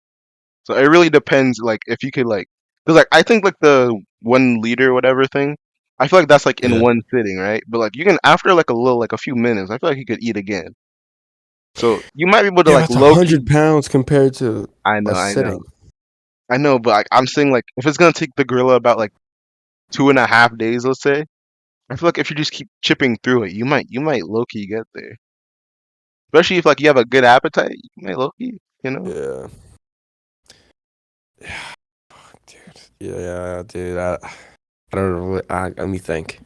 So it really depends, like if you could like, cause like I think like the 1 liter whatever thing, I feel like that's like in yeah, one sitting, right? But like you can after like a few minutes, I feel like you could eat again. So you might be able to yeah. like That's low 100 key. pounds compared to I a know, I know, sitting. I know, but like, I'm saying like if it's gonna take the gorilla about like 2.5 days, let's say, I feel like if you just keep chipping through it, you might low key get there. Especially if like you have a good appetite, you might low key, you know. Yeah, yeah, dude. Yeah, dude. I don't know. Let me think.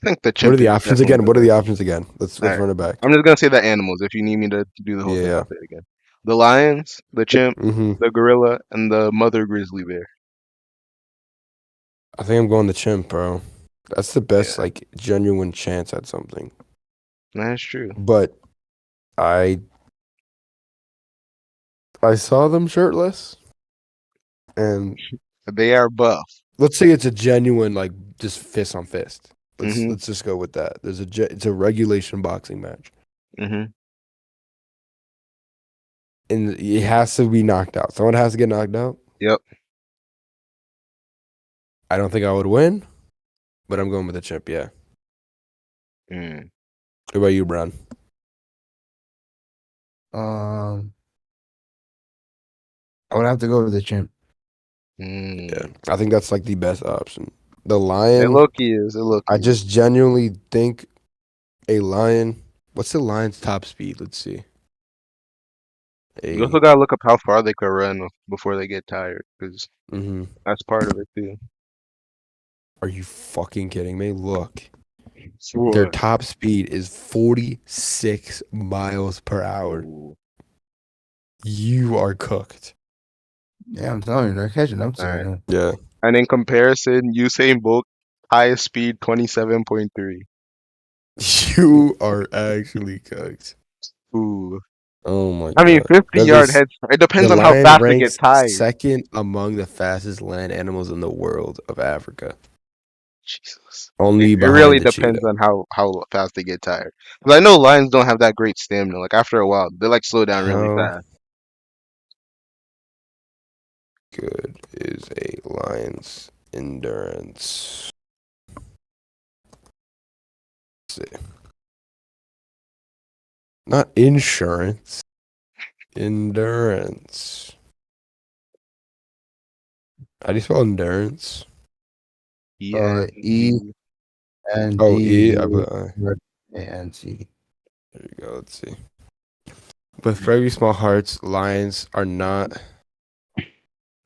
I think the What are chimp the is options definitely again? the What are the best. options again? All Let's right, run it back. I'm just gonna say the animals. If you need me to do the whole thing, Yeah. I'll say it again. The lions, the chimp, Mm-hmm. the gorilla, and the mother grizzly bear. I think I'm going the chimp, bro. That's the best, Yeah, like, genuine chance at something. that's true. But I I saw them shirtless, and They are buff. let's say it's a genuine, like, just fist on fist. Let's Mhm. let's just go with that. It's a regulation boxing match, Mhm. and it has to be knocked out. Someone has to get knocked out. Yep. I don't think I would win, but I'm going with the chimp. Yeah. Mm. What about you, Brown? I would have to go with the chimp. Yeah, I think that's like the best option. The It lion, low-key is. It low-key I is. just genuinely think a lion. What's the lion's top speed? Let's see. You also gotta look up how far they can run before they get tired, because that's part of it too. Are you fucking kidding me? Look, Sure. their top speed is 46 miles per hour. Ooh. You are cooked. Yeah, I'm telling you, they're catching up to All it. right. Huh? Yeah. And in comparison, Usain Bolt highest speed 27.3. You are actually cooked. Ooh. Oh my I mean, god. 50-yard head. It depends The on how lion fast they get ranks tired. second among the fastest land animals in the world of Africa. Jesus. Only It really behind the depends cheetah. on how fast they get tired. Because I know lions don't have that great stamina. Like after a while, they like slow down really How fast. good is a lion's endurance? Let's see. Not insurance. Endurance. How do you spell endurance? E E-N-D. N Oh, E. D I put A N C. There you go. Let's see. With very small hearts, lions are not.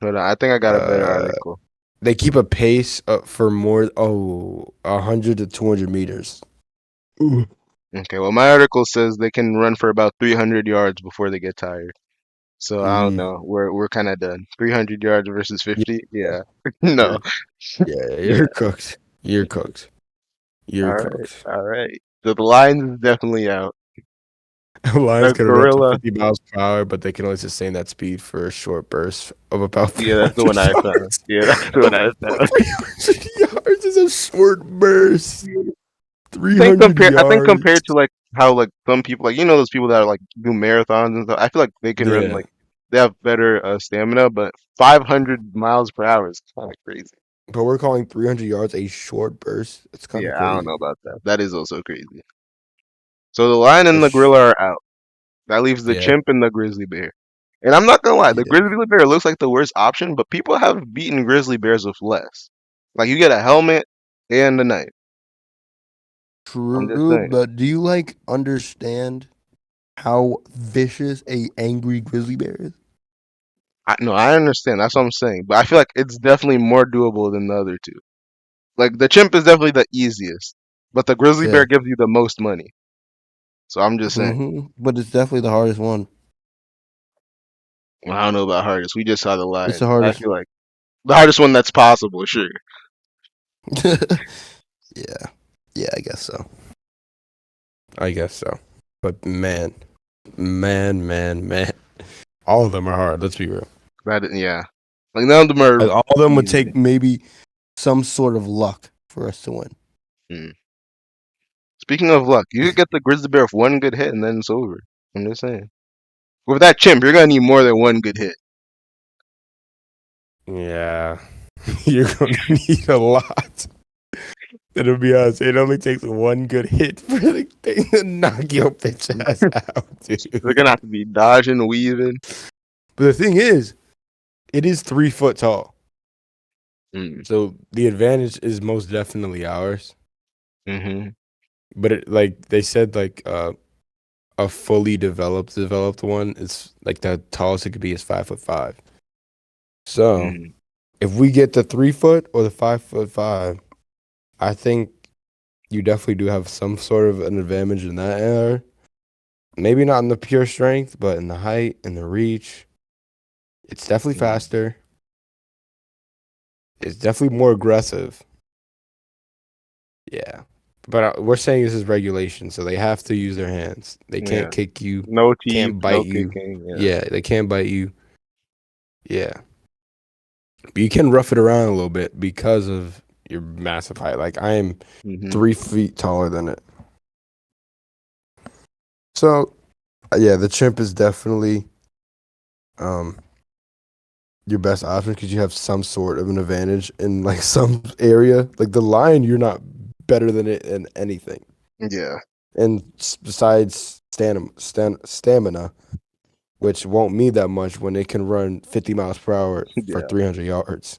Hold on, I think I got a better article. They keep a pace for more. 100 to 200 meters. Ooh. Okay, well, my article says they can run for about 300 yards before they get tired. So I don't know. We're kind of done. 300 yards versus 50. Yeah. No. Yeah, Yeah. you're cooked. You're cooked. All You're right. cooked. All right. So the lions is definitely out. Lions The can run up to gorilla. 50 miles per hour, but they can only sustain that speed for a short burst of about Yeah, that's the 300 one I found. yards. Yeah, that's the one I found. 300 yards is a short burst. I think 300 compare. I think yards. compared to like how like some people like those people that are like do marathons and stuff. I feel like they can run Yeah. like they have better stamina, but 500 miles per hour is kind of crazy. But we're calling 300 yards a short burst. It's kind of Yeah, I don't crazy. know about that. That is also crazy. So the lion and the It's, gorilla are out. That leaves the yeah. chimp and the grizzly bear. And I'm not gonna lie, the Yeah. grizzly bear looks like the worst option, but people have beaten grizzly bears with less. Like you get a helmet and a knife. I'm just True, saying. but do you like understand how vicious a angry grizzly bear is? No, I understand. That's what I'm saying. But I feel like it's definitely more doable than the other two. Like the chimp is definitely the easiest, but the grizzly Yeah. bear gives you the most money. So I'm just saying. But it's definitely the hardest one. Well, I don't know about hardest. We just saw the It's the lion. I hardest. feel like the hardest one that's possible, sure. Yeah. Yeah, I guess so. But man. All of them are hard. Let's be real. Yeah. Like none of them are Like, all of them would easy. take maybe some sort of luck for us to win. Hmm. Speaking of luck, you could get the grizzly bear with one good hit and then it's over. I'm just saying. With that chimp, you're gonna need more than one good hit. Yeah. You're going to need a lot. To be honest, it only takes one good hit for the thing to knock your bitch ass out, dude. They're gonna have to be dodging, weaving. But the thing is, it is 3 foot tall. Mm. So the advantage is most definitely ours. Mm-hmm. But it, like they said, like a fully developed one is like the tallest it could be is 5'5". So Mm. if we get the 3 foot or the 5'5", I think you definitely do have some sort of an advantage in that area. Maybe not in the pure strength, but in the height and the reach. It's definitely faster. It's definitely more aggressive. Yeah. But we're saying this is regulation, so they have to use their hands. They can't Yeah. kick you, No teeth, can't no bite you. kicking. Yeah. Yeah, they can't bite you. Yeah. But you can rough it around a little bit because of your massive height. Like I am Mm-hmm. 3 feet taller than it. So, yeah, the chimp is definitely your best option because you have some sort of an advantage in like some area. Like the lion, you're not better than it in anything. Yeah. And besides stamina, which won't mean that much when it can run 50 miles per hour for Yeah. 300 yards.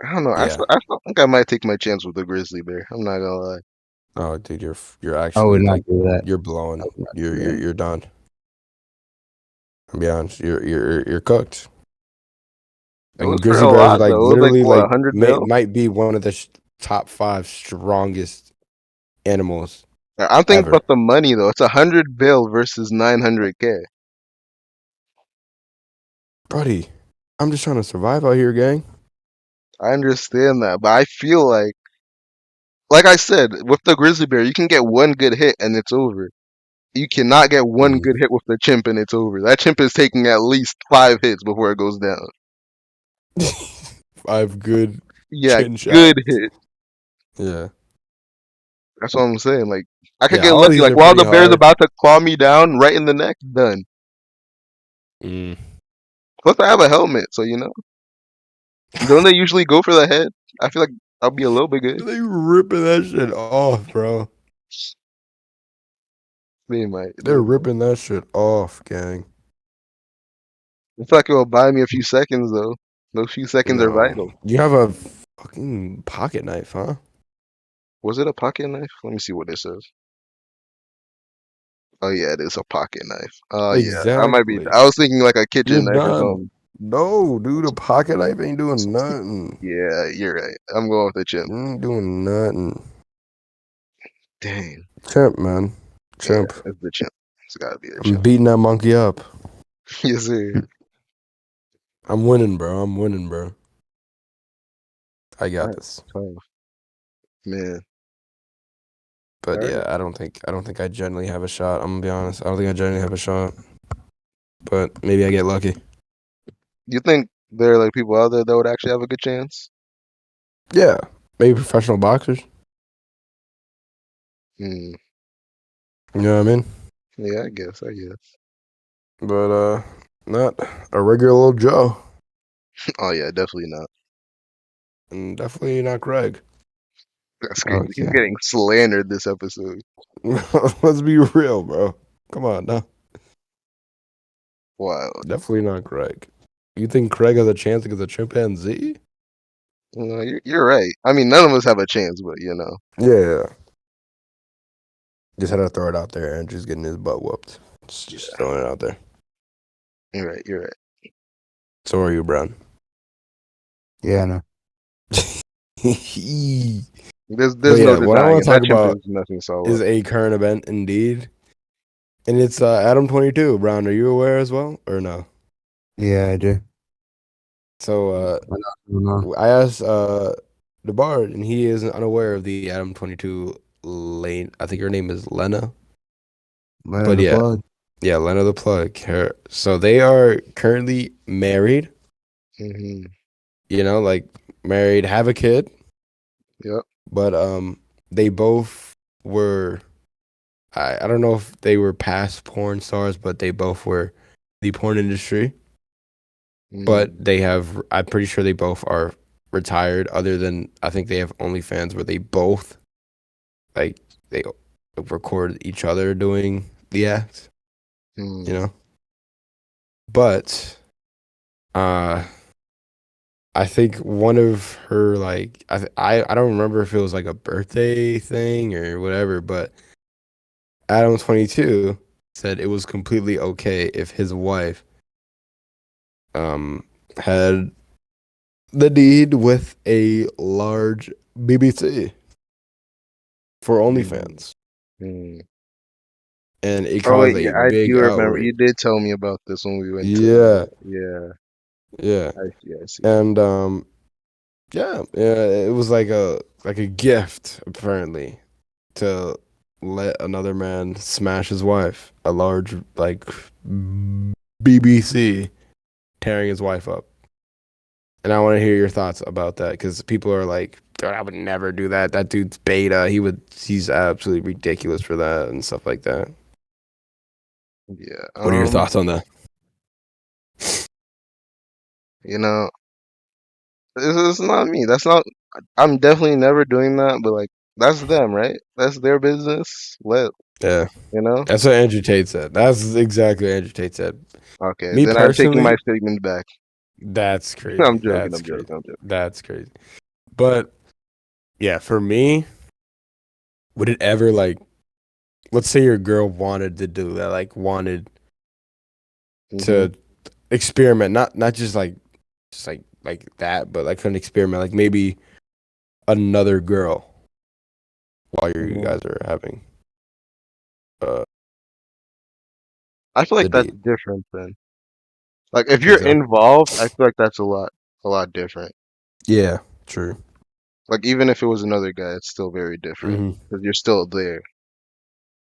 I don't know. Yeah. I still think I might take my chance with the grizzly bear. I'm not gonna lie. Oh, dude, you're I actually would not like do that. you're I blowing. would not You're do you're that. you're done. I'll be honest. You're cooked. It And was for grizzly a bears lot like though. It was like literally what, like 100 bill? might be one of the top 5 strongest animals I'm thinking ever. about the money though. It's 100 bill versus 900K. Buddy, I'm just trying to survive out here, gang. I understand that, but I feel like I said, with the grizzly bear, you can get one good hit and it's over. You cannot get one Mm. good hit with the chimp and it's over. That chimp is taking at least 5 hits before it goes down. 5 good Yeah, chin good shots. hit. Yeah. That's what I'm saying. Like I could Yeah, get all lucky. these Like are while pretty the bear's hard. about to claw me down right in the neck, done. Mm. Plus I have a helmet, so you know. Don't they usually go for the head? I feel like I'll be a little bit good. They ripping that shit off, bro. They might. They're ripping that shit off, gang. I feel like it will buy me a few seconds though. Those few seconds are No. vital. You have a fucking pocket knife, huh? Was it a pocket knife? Let me see what it says. Oh yeah, it is a pocket knife. Oh yeah, I might be. Exactly. I was thinking like a You're kitchen knife or done. something. No, dude, a pocket knife ain't doing nothing. Yeah, you're right. I'm going with the chimp. You ain't doing nothing. Dang. Chimp, man. Yeah, Chimp. it's the chimp. It's gotta be the I'm chimp. beating that monkey up. Yes, sir. I'm winning, bro. I'm winning, bro. I got That's this. tough, man. All But right. yeah, I don't think I generally have a shot. I'm gonna be honest. I don't think I generally have a shot. But maybe I get lucky. You think there are like people out there that would actually have a good chance? Yeah. Maybe professional boxers. Hmm. You know what I mean? Yeah, I guess. I guess. But not a regular little Joe. Oh yeah, definitely not. And definitely not Greg. That's crazy. He's Okay. getting slandered this episode. Let's be real, bro. Come on, no. Wow. Definitely not Greg. You think Craig has a chance against a chimpanzee? No, you're right. I mean, none of us have a chance, but you know. Yeah. Just had to throw it out there. Andrew's getting his butt whooped. Just Yeah, throwing it out there. you're right. You're right. So are you, Brown? Yeah, I know. But There's no yeah, what I denying want it. to That talk chimp about is messing so is up. a current event indeed. And it's Adam 22. Brown, are you aware as well? Or no? Yeah, I do. So I don't know. I asked the bard, and he is unaware of the Adam 22 lane. I think her name is Lena. Letter But the yeah, plug. yeah, Lena the plug. So they are currently married, Hmm. like married, have a kid, Yep. but they both were I don't know if they were past porn stars, but they both were the porn industry. But Mm, I'm pretty sure they both are retired, other than I think they have OnlyFans where they both like they record each other doing the act, you mm, know. But uh I think one of her like I don't remember if it was like a birthday thing or whatever, but Adam 22 said it was completely okay if his wife had the deed with a large BBC for mm, OnlyFans, mm. and it Oh caused wait, a yeah, I big do remember. You outrage. did tell me about this when we went to. Yeah, Yeah, yeah, I see. I see. and yeah, it was like a gift apparently to let another man smash his wife. A large like BBC tearing his wife up. And I want to hear your thoughts about that because people are like, "Dude, I would never do that. That dude's beta. He's absolutely ridiculous for that and stuff like that." Yeah. What are your thoughts on that? You know, it's not me. That's not. I'm definitely never doing that. But like, that's them, right? That's their business. Yeah. You know? That's what Andrew Tate said. That's exactly what Andrew Tate said. Okay, Me then I'm taking my personally, statement back. that's crazy. I'm joking. That's I'm joking. crazy. I'm joking. That's crazy. But yeah, for me, would it ever like, let's say your girl wanted to do that, like wanted to experiment, not just like that, but like an experiment, like maybe another girl while you guys are having uh I feel the like that's date. different then. Like if Think you're so? involved, I feel like that's a lot different. Yeah, true. Like even if it was another guy, it's still very different Hmm. because you're still there.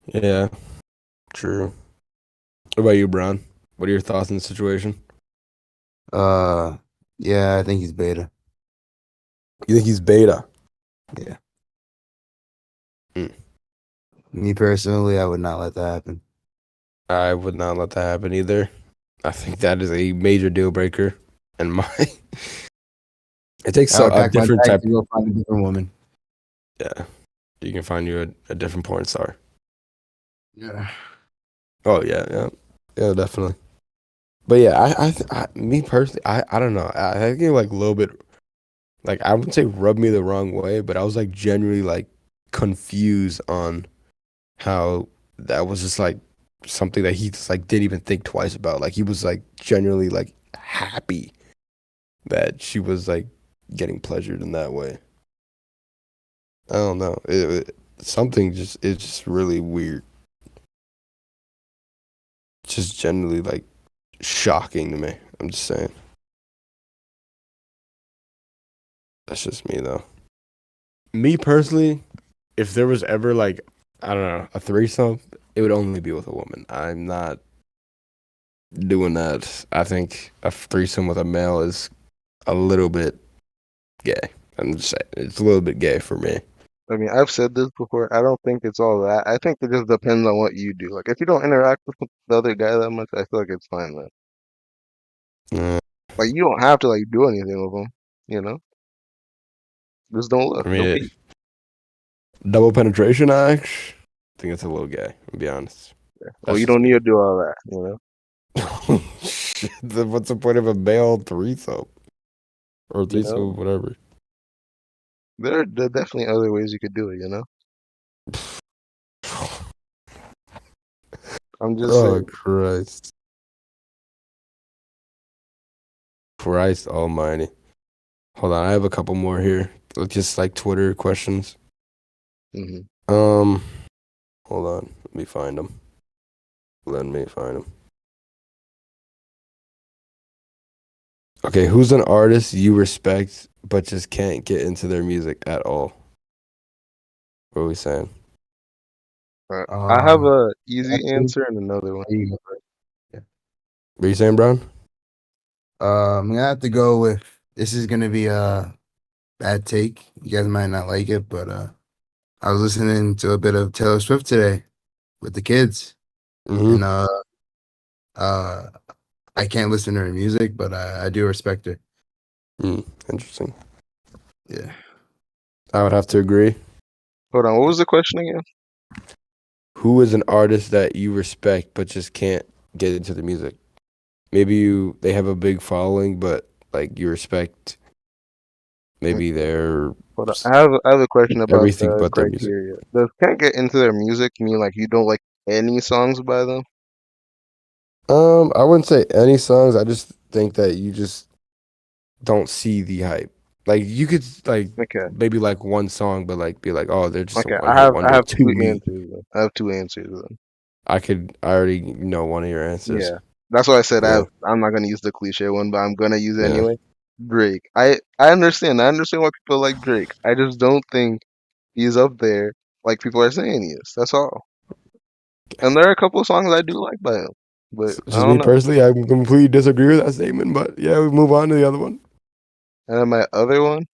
Yeah, true. What about you, Brown? What are your thoughts on the situation? Yeah, I think he's beta. You think he's beta? Yeah. Mm. Me personally, I would not let that happen. I would not let that happen either. I think that is a major deal breaker. And my, it takes I would a pack my different bags type. to go find a different woman. Yeah, you can find you a different porn star. Yeah. Oh yeah, yeah, yeah, definitely. But yeah, me personally, I don't know. I think it like a little bit, like I wouldn't say rub me the wrong way, but I was like genuinely like confused on how that was just like something that he just like didn't even think twice about. Like he was like genuinely like happy that she was like getting pleasured in that way. I don't know. Something just it's just really weird. Just generally like shocking to me. I'm just saying. That's just me though. Me personally, if there was ever like I don't know a threesome, it would only be with a woman. I'm not doing that. I think a threesome with a male is a little bit gay. I'm just saying it's a little bit gay for me. I mean, I've said this before. I don't think it's all that. I think it just depends on what you do. Like if you don't interact with the other guy that much, I feel like it's fine, man. Uh, Like you don't have to like do anything with them, you know? Just don't look, I mean, don't peek. double penetration, I think it's a little gay. To be honest, Well, that's you just don't need me. to do all that, you know? Shit, what's the point of a male threesome or You threesome, know? whatever? There are definitely other ways you could do it, you know? I'm just Oh saying. Christ, Christ Almighty! Hold on, I have a couple more here. Just like Twitter questions. Hmm. Um, hold on, let me find them. Let me find them. Okay, who's an artist you respect but just can't get into their music at all? What are we saying? I have Um, a easy actually, answer and another one. you go first. Yeah. What are you saying, Brown? I'm gonna have to go with. This is gonna be a bad take. You guys might not like it, but I was listening to a bit of Taylor Swift today with the kids, Mm-hmm. and uh, I can't listen to her music, but I do respect her. Interesting. Yeah. I would have to agree. Hold on, what was the question again? Who is an artist that you respect but just can't get into the music? Maybe they have a big following, but like you respect maybe their Hold on. I have a question about everything the but their music. criteria. Does can't get into their music mean like you don't like any songs by them? I wouldn't say any songs. I just think that you just don't see the hype. Like you could like Okay. maybe like one song, but like be like, oh, they're just a Okay. one hit I wonder have to two me. answers then. I have two answers then. I already know one of your answers. Yeah. That's why I said Yeah, I'm not gonna use the cliche one, but I'm gonna use it yeah. anyway. Drake. I understand. I understand why people like Drake. I just don't think he's up there like people are saying he is. That's all. And there are a couple of songs I do like by him, but I Just don't me know. personally, I completely disagree with that statement. But yeah, we move on to the other one. And then my other one,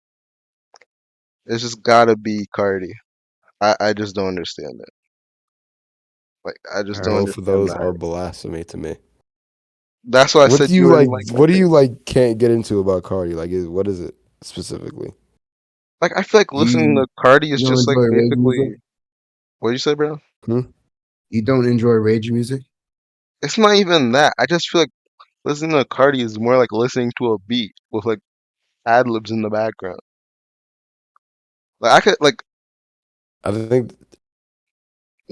it's just gotta be Cardi. I just don't understand it. Like I just All don't right. Both of understand those the are hype. blasphemy to me. That's why I What said do you you already like? like my What do take. you like? Can't get into about Cardi? Like, what is it specifically? Like I feel like listening You to Cardi is you don't just like enjoy Ray's basically music? what you say, bro? Hmm? You don't enjoy rage music? It's not even that. I just feel like listening to Cardi is more like listening to a beat with like ad libs in the background. Like I could like I think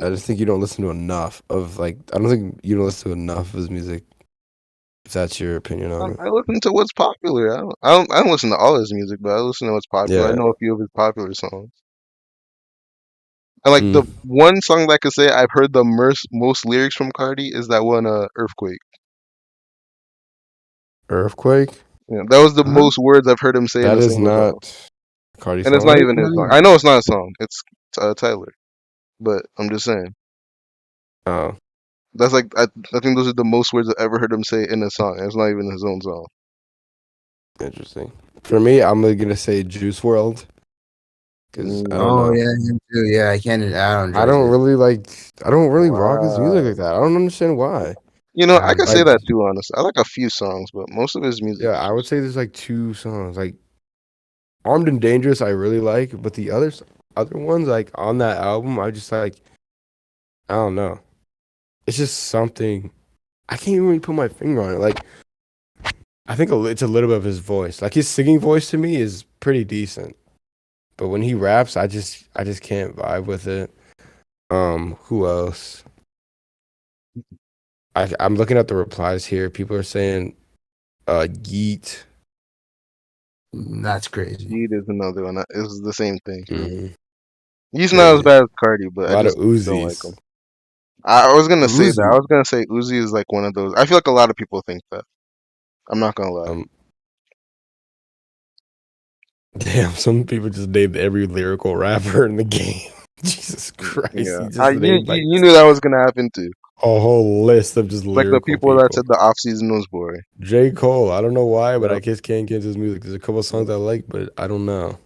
I just think you don't listen to enough of like. I don't think you don't listen to enough of his music. If that's your opinion on it. I listen to what's popular. I don't listen to all his music, but I listen to what's popular. I Yeah. know a few of his popular songs. And like Mm. the one song that I could say I've heard the most lyrics from Cardi is that one Earthquake. Earthquake. Yeah, that was the Huh? most words I've heard him say in That a is single song. not Cardi And it's song. not What? even his What song. is I know it's not a song. It's Tyler. But I'm just saying. Oh, That's like I think those are the most words I've ever heard him say in a song. It's not even his own song. interesting. For me, I'm gonna say Juice World because I don't Oh Mm, know. yeah, him too. Yeah, I don't I enjoy don't it. really like. I don't really rock his music wow. like that. I don't understand why. You know, I I don't could enjoy say Like, that it. too, honestly. I like a few songs, but most of his music yeah, is I would just say there's like two songs. Like Armed and Dangerous, I really like, but the other ones like on that album, I just like. I don't know. It's just something. I can't even really put my finger on it. Like I think it's a little bit of his voice. Like his singing voice to me is pretty decent, but when he raps, I just can't vibe with it. Who else? I'm looking at the replies here. People are saying, Yeet. That's crazy. Yeet is another one. It's the same thing. Mm, He's not as crazy. bad as Cardi, but A I lot of just don't like him. Uzis. I was gonna say that. I Uzi. was gonna say Uzi is like one of those. I feel like a lot of people think that. I'm not gonna lie. Um, damn, some people just named every lyrical rapper in the game. Jesus Christ, Yeah, he just named like you knew that was gonna happen too. a whole list of just Like the lyrical people that people. said the off season was boring. J. Cole, I don't know why, but I Yep, just can't get into his music. There's a couple songs yep, I like, but I don't know.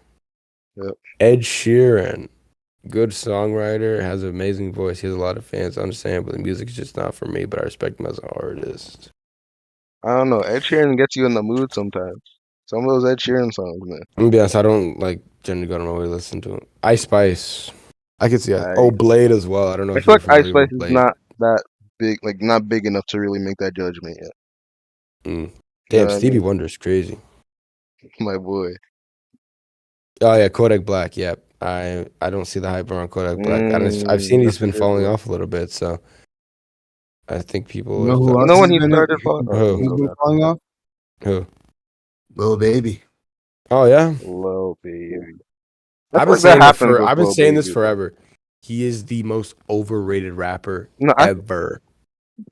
yep. Ed Sheeran, good songwriter, has an amazing voice. He has a lot of fans, I understand, but the music is just not for me. But I respect him as an artist. I don't know. Ed Sheeran gets you in the mood sometimes. Some of those Ed Sheeran songs, man. I'm gonna be honest, I don't like generally go to my way to listen to him. Ice Spice, I could see. I Oh, Blade as well. I don't know I if feel you're like Ice familiar Spice with is Blade. not that big, like not big enough to really make that judgment yet. Mm. You know Damn, what I Stevie mean? Wonder's crazy. My boy. Oh yeah, Kodak Black. Yep. I don't see the hype around Kodak Black. I've seen he's That's a been good falling one. off a little bit, so I think You people are know who You starting else know to. when has he been started falling? Oh, you Who? can who's go been back. falling off? Who? Lil Baby. Oh yeah. Lil Baby. I I've feel been like that saying it happens for. with I've been Lil saying this Baby though. forever. He is the most overrated rapper No, ever.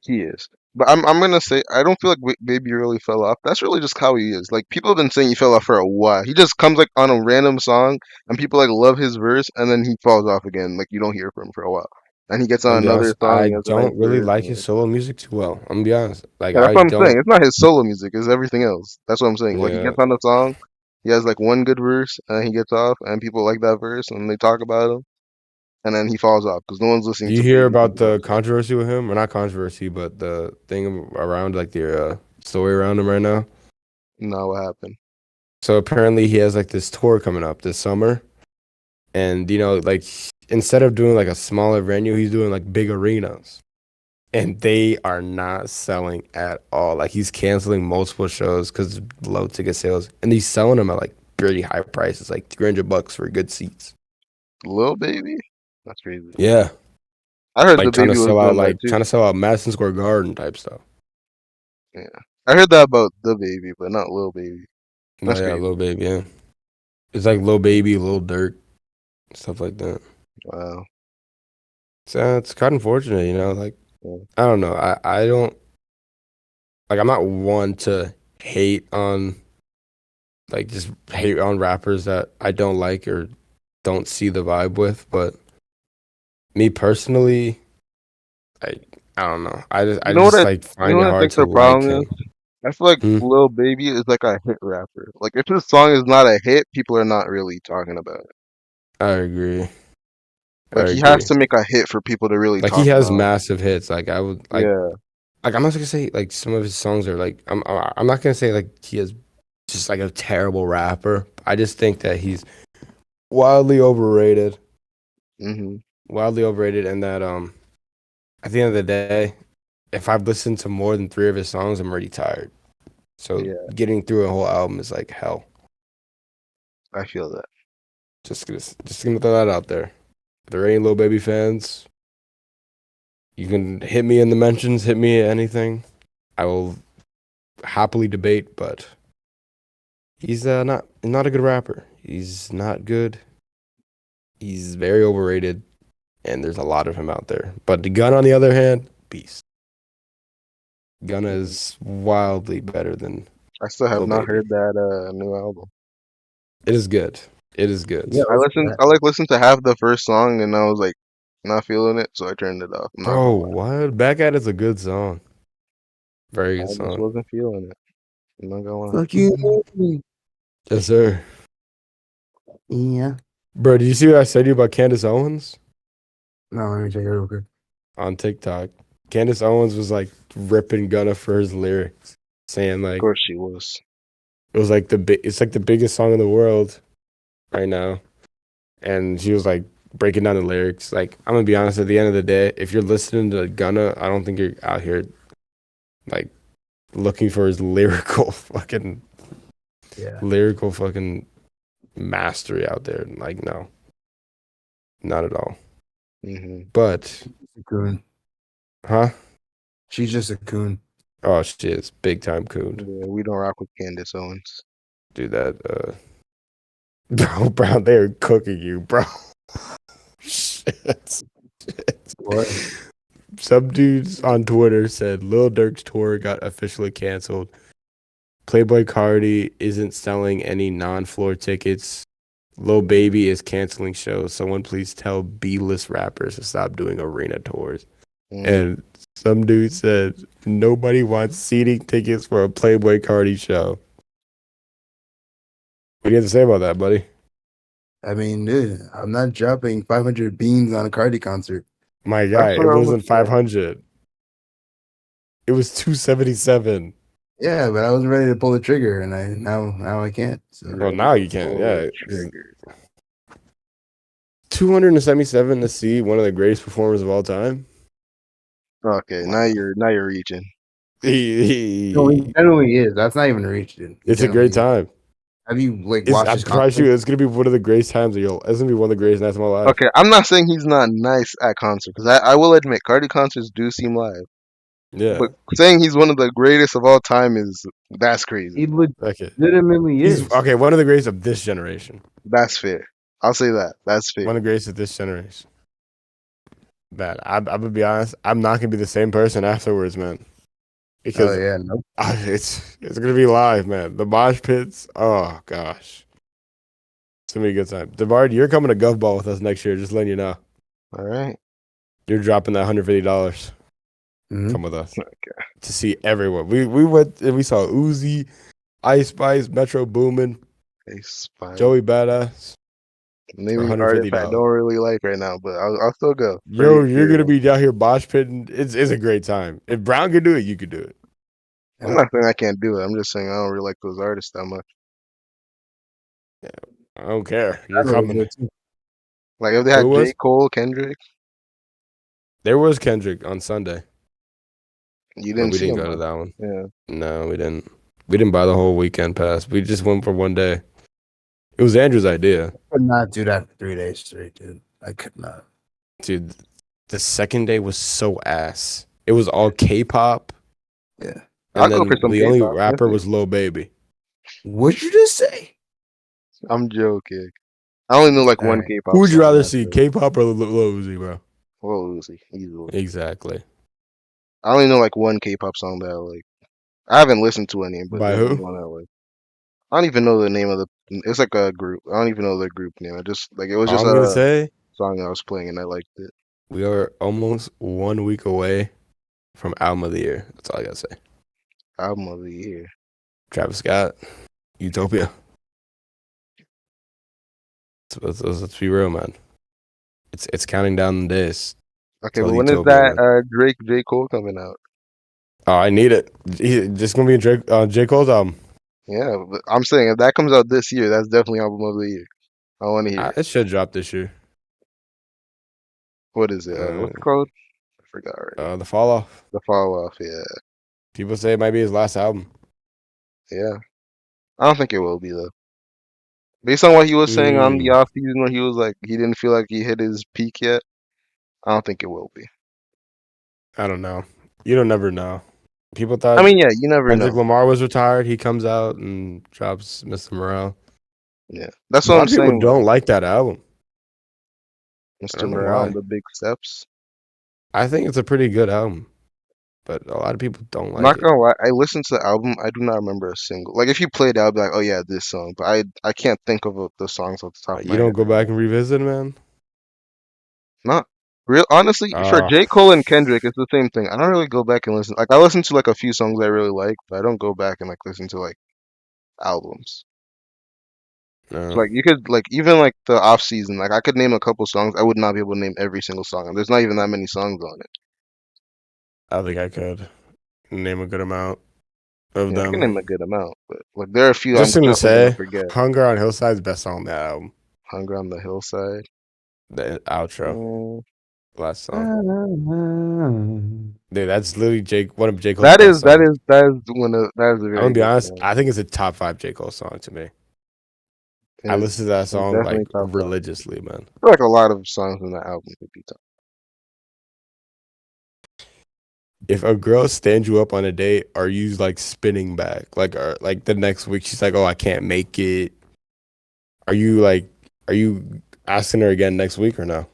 he is. But I'm gonna say I don't feel like Baby really fell off. That's really just how he is. Like people have been saying he fell off for a while. He just comes like on a random song and people like love his verse and then he falls off again. Like you don't hear from him for a while. And he gets I'm on gonna be another honest. song, I he has a nice don't really verse. like And his solo music too well. I'm gonna be honest. Like yeah, that's I what I'm saying. don't. It's not his solo music, it's everything else. That's what I'm saying. Like he Yeah. gets on a song, he has like one good verse and then he gets off and people like that verse and they talk about him and then he falls off because no one's Do listening you to hear Baby about because of the him. controversy with him, or not controversy, but the thing around like the story around him right now? No, what happened? So apparently he has like this tour coming up this summer, and like instead of doing like a smaller venue, he's doing like big arenas, and they are not selling at all. Like he's canceling multiple shows because low ticket sales, and he's selling them at like pretty high prices, like $300 for good seats. Lil Baby? That's crazy. Yeah, I heard the like trying to baby was sell out, doing that like too. trying to sell out Madison Square Garden type stuff. Yeah. I heard that about the baby, but not Lil Baby. No, That's yeah, crazy. Lil Baby, yeah. It's like Lil Baby, Lil Durk, stuff like that. Wow. So it's kind of unfortunate, like Yeah. I don't know. I don't like I'm not one to hate on like just hate on rappers that I don't like or don't see the vibe with, but me personally, I don't know. I just like You know find it what I hard think to the like problem him. is? I feel like Hmm? Lil Baby is like a hit rapper. Like if his song is not a hit, people are not really talking about it. I agree. I Like he has agree. to make a hit for people to really Like he talk has about him. massive hits. Like I would Yeah. like I'm not gonna say like some of his songs are like I'm not gonna say like he is just like a terrible rapper. I just think that he's wildly overrated, Hmm. wildly overrated, and that at the end of the day, if I've listened to more than 3 of his songs, I'm already tired. So Yeah, getting through a whole album is like hell. I feel that. Just gonna throw that out there. If there are any Lil Baby fans, you can hit me in the mentions, hit me at anything. I will happily debate, but he's not a good rapper. He's not good. He's very overrated, and there's a lot of him out there. But the Gun, on the other hand, beast. Gunna Mhm. is wildly better than I still have Lil not Baby. heard that new album. It is good. It is Yeah, good. listen to that. I like listened to half the first song and I was like not feeling it, so I turned it off. I'm not Bro, gonna lie. what? Back at It's a good song. Very good I just song. wasn't feeling it. I'm not gonna lie. Fuck you. Yes, sir. Yeah. Bro, did you see what I said to you about Candace Owens No, let me check it real quick. on TikTok? Candace Owens was like ripping Gunna for his lyrics, saying Of like course she was. it was like it's like the biggest song in the world right now. And she was like breaking down the lyrics. Like, I'm gonna be honest, at the end of the day, if you're listening to Gunna, I don't think you're out here like looking for his Yeah. lyrical fucking mastery out there. Like, no, not at all. Hmm. But, A coon. huh? She's just a coon. Oh, she is big time coon. Yeah, we don't rock with Candace Owens. Do that, bro, Brown. They're cooking you, bro. Shit. What? Some dudes on Twitter said Lil Durk's tour got officially canceled. Playboy Cardi isn't selling any non-floor tickets. Lil Baby is canceling shows. Someone please tell B-list rappers to stop doing arena tours. Mm. And some dude said nobody wants seating tickets for a Playboy Cardi show. What do you have to say about that, buddy? I mean, dude, I'm not dropping 500 beans on a Cardi concert. My guy, That's it what I was wasn't saying. 500. It was 277. Yeah, but I wasn't ready to pull the trigger, and now I can't. So Well, now you can. Pull the Yeah. trigger. 277 to see one of the greatest performers of all time. Okay, Wow. now you're reaching. no, he generally is. That's not even a reach, dude. He It's a great generally is. time. Have you like watched I'm his promise you, concert? it's gonna be one of the greatest times of your. It's gonna be one of the greatest nights of my life. Okay, I'm not saying he's not nice at concert because I will admit Cardi concerts do seem live, Yeah, but saying he's one of the greatest of all time is that's crazy. He okay. legitimately He's is. okay. One of the greatest of this generation. That's fair. I'll say that. That's fair. One of the greatest of this generation. Man, I'm gonna be honest. I'm not gonna be the same person afterwards, man. Oh Because yeah, no. it's gonna be live, man. The mosh pits. Oh gosh, it's gonna be a good time. Devard, you're coming to Gov Ball with us next year. Just letting you know. All right. You're dropping that $150. Mhm. Come with us Okay. to see everyone. We went and we saw Uzi, Ice Spice, Metro Boomin, Ace five. Joey Badass for Naming artists I $150. don't really like right now, but I'll still go. Yo, you're Fair gonna enough. be down here mosh pitting. It's a great time. If Brown can do it, you can do it. I'm not saying I can't do it. I'm just saying I don't really like those artists that much. I don't care. I You're don't really coming. do it too. Like if they Who had J. was? Cole, Kendrick, There was Kendrick on Sunday, you but didn't we see didn't him go to though. that one. Yeah. No, we didn't. We didn't buy the whole weekend pass. We just went for one day. It was Andrew's idea, I could not do that for 3 days straight, dude. I could not. dude. The second day was so ass. It was all K-pop, Yeah. I'll and go for then some the only K-pop. Let's rapper see. was Lil Baby. What'd you just say? I'm joking. I only know like All one right. Who K-pop would you song. rather That's see, it. K-pop or Lil Uzi, bro? Well, Uzi, easily. Exactly. I only know like one K-pop song that I like. I haven't listened to any, but By there's who? one I like. I don't even know the name of the. It's like a group. I don't even know the group name. I just like it was All just I'm gonna a say, song I was playing and I liked it. we are almost 1 week away from album of the year. That's all I gotta say. Album of the year. Travis Scott, Utopia. Let's be real, man. It's counting down the days Okay, till but when is Utopia, that man. Drake J Cole coming out? Oh, I need it. Just gonna be a J. Cole's album. Yeah, but I'm saying if that comes out this year, that's definitely album of the year. I want to hear it. It should drop this year. What is it? Uh, What's it called? forgot already. The Fall Off. The Fall Off. Yeah, People say it might be his last album. yeah. I don't think it will be though. Based on what he was saying on the Mm, off season, when he was like he didn't feel like he hit his peak yet. I don't think it will be. I don't know. You don't never know. People I thought mean, yeah, you never Kendrick know. Lamar was retired. He comes out and drops Mr. Morale. Yeah, that's A what lot I'm of people saying. don't like that album. I Mr. don't know Morale and why. the Big Steps. I think it's a pretty good album, but a lot of people don't I'm like not it. gonna lie, I listened to the album. I do not remember a single. Like if you played it, I'd be like, oh yeah, this song. But I can't think of the songs off the top of You my don't head go right back now. and revisit, man. Not real. Honestly, for Oh, J. Cole and Kendrick, it's the same thing. I don't really go back and listen. Like I listen to like a few songs I really like, but I don't go back and like listen to like albums. So, no, like you could like even like the off season, like I could name a couple songs. I would not be able to name every single song. And there's not even that many songs on it. I think I could name a good amount of Yeah, I can them. name a good amount, but like there are a few I'm Just gonna definitely gonna say, forget. "Hunger on Hillside's best song on that album." Hunger on the Hillside. The outro, Mm, last song. Mm. Dude, that's literally one of J Cole's that best is that songs. is that is one of that is a I'm gonna very be good honest. song. I think it's a top 5 J Cole song to me. I It's, listen to that it's song like definitely top five. religiously, man. I feel like a lot of songs in that album could be top. If a girl stands you up on a date, are you like spinning back? Like the next week, she's like, "Oh, I can't make it." Are you like, are you asking her again next week or no?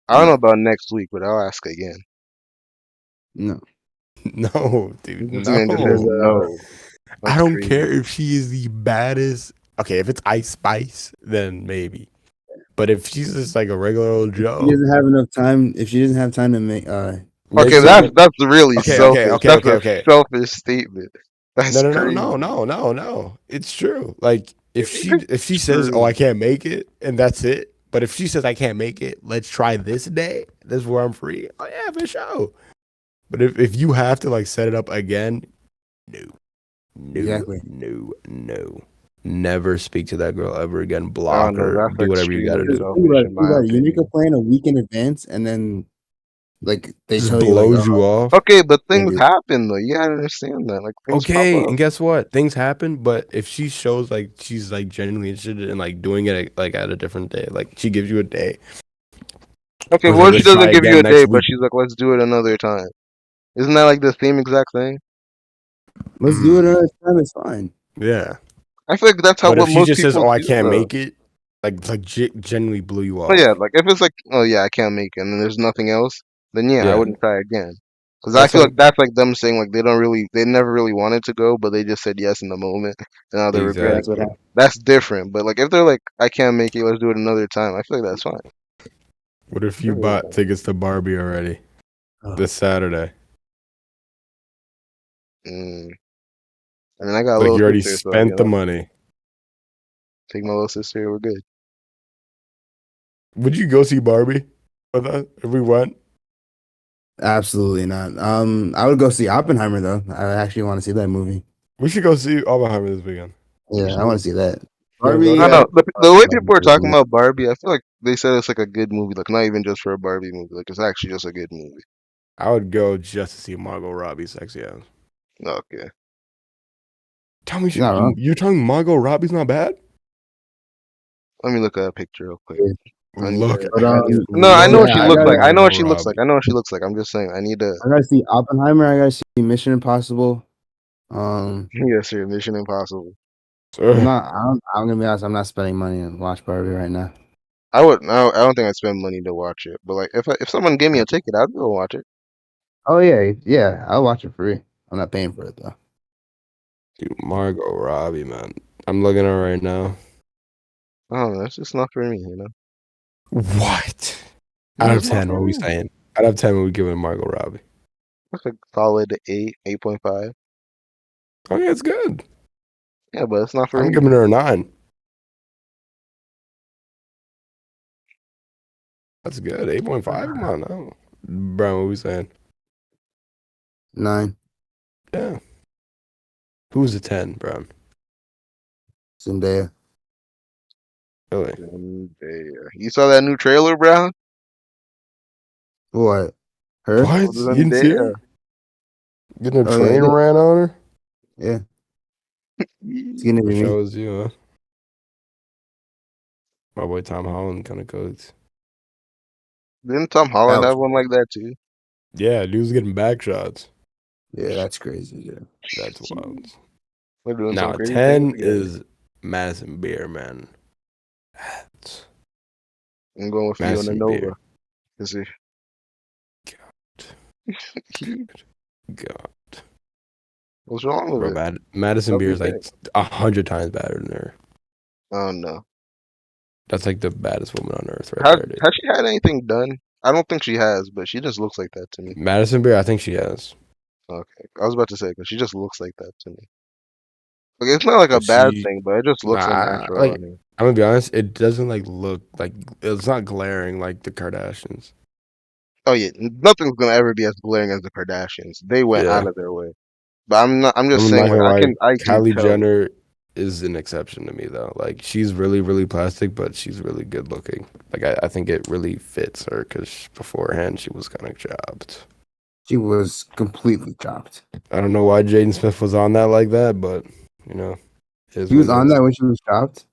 I don't know about next week, but I'll ask again. No. No, dude, This man just said no. no. I That's don't care crazy. if she is the baddest. Okay, if it's Ice Spice, then maybe. But if she's just like a regular old She Joe, doesn't have enough time. If she doesn't have time to make Okay, listen. something, that's really Okay, okay, selfish. okay, That's okay, a okay. selfish statement. No, That's no, no, no, crazy. no, no, no. It's true. Like if she says, "Oh, I True. can't make it," and that's it. But if she says, "I can't make it," let's try this day. This is where I'm free. Oh yeah, for sure. But if you have to like set it up again, no, no, exactly. no, no. Never speak to that girl ever again. I Block don't know. her. That's Do whatever you got extremely to Because do. think selfish, about in it. Think my about it. You make a opinion. plan a week in advance, and then like they Just tell you like, blows oh, you off. Okay, but can't things do it. happen though. You gotta understand that. Like things pop Okay, up. and guess what? Things happen, but if she shows like she's like genuinely interested in like doing it like at a different day, like she gives you a day, Okay, or but is like, what if she let's try doesn't give you again a day, next but week. she's like, let's do it another time? Isn't that like the same exact thing? Let's do it Mm, another time. It's fine. yeah, I feel like that's how but if what she most just says, people "Oh, I do can't though. make it," genuinely blew you Oh yeah, off. like if it's like, oh yeah, I can't make it, and then there's nothing else, then yeah, I Yeah, wouldn't try again. Because I that's feel like like that's like them saying like they never really wanted to go, but they just said yes in the moment, and now they're That's regretting what it. exactly. happened. That's different. But like if they're like, I can't make it, let's do it another time. I feel like that's fine. What if you Really bought fine. tickets to Barbie already Oh, this Saturday? Mm. I mean, I got a Like little you already sister, so spent the money. take my little sister, we're good. Would you go see Barbie with us if we went? absolutely not. I would go see Oppenheimer though. I actually want to see that movie. We should go see Oppenheimer this weekend. We Yeah, I want should. to see that. You want to go Barbie, I to don't it? know. The way people are talking Barbie. about Barbie, I feel like they said it's like a good movie. Like not even just for a Barbie movie. Like it's actually just a good movie. I would go just to see Margot Robbie sexy ass. Okay. Tell me, Not wrong. you're telling me Margot Robbie's not bad? Let me look at a picture real quick. Yeah. Look But I need to, no, I know look what yeah, she I at looks gotta like. I know Margot what she looks like. Robbie. I know what she looks like. I'm just saying I need to I gotta see Oppenheimer. I gotta see Mission Impossible. yes, sir, Mission Impossible. I'm Ugh. not. I'm gonna be honest. I'm not spending money to watch Barbie right now. I don't think I'd spend money to watch it. But like if someone gave me a ticket, I'd go watch it. Oh yeah, yeah. I'll watch it free. I'm not paying for it though. Dude, Margot Robbie, man. I'm looking at her right now. I don't know, it's just not for me, you know? What? Out No, of it's not 10, for what are we me. saying? Out of 10, what are we giving Margot Robbie? That's a solid 8.5. Okay, it's good. Yeah, but it's not for I'm me. giving her a 9. That's good. 8.5? Come on now. Brown, what are we saying? 9. Yeah. Who's a 10, Brown? Zendaya. Really? Zendaya. You saw that new trailer, bro? What? Her? What? Older You than didn't see Dea. her? Getting a Oh yeah, I train did. ran on her? Yeah, it's gonna be Wish I me. was you, huh? My boy Tom Holland kind of cooks. Didn't Tom That Holland was have one like that too? Yeah, dude was getting back shots. yeah, that's crazy. Yeah. That's wild. We're doing some Now, crazy things 10 together. is Madison Beer, man. That's I'm going with you on the Madison Nova. Beer. Cause God, he, God. what's wrong with Bro, it? Madison Beer Nothing is like changed. 100 times better than her. I don't know. That's like the baddest woman on earth right Has there, dude. has she had anything done? I don't think she has, but she just looks like that to me. Madison Beer, I think she has. Okay, I was about to say because she just looks like that to me. Like it's not like a But bad she, thing, but it just looks nah, unnatural like, on her. I'm gonna be honest, it doesn't like look like, it's not glaring like the Kardashians. Oh yeah, nothing's gonna ever be as glaring as the Kardashians. They went out Yeah. of their way. But I'm not. I'm just I'm saying, not like gonna lie, I can Kylie tell. Jenner is an exception to me though. Like she's really, really plastic, but she's really good looking. Like I think it really fits her because beforehand she was kind of chopped. She was completely chopped. I don't know why Jaden Smith was on that like that, but you know, it is He what was it on is. that when she was chopped.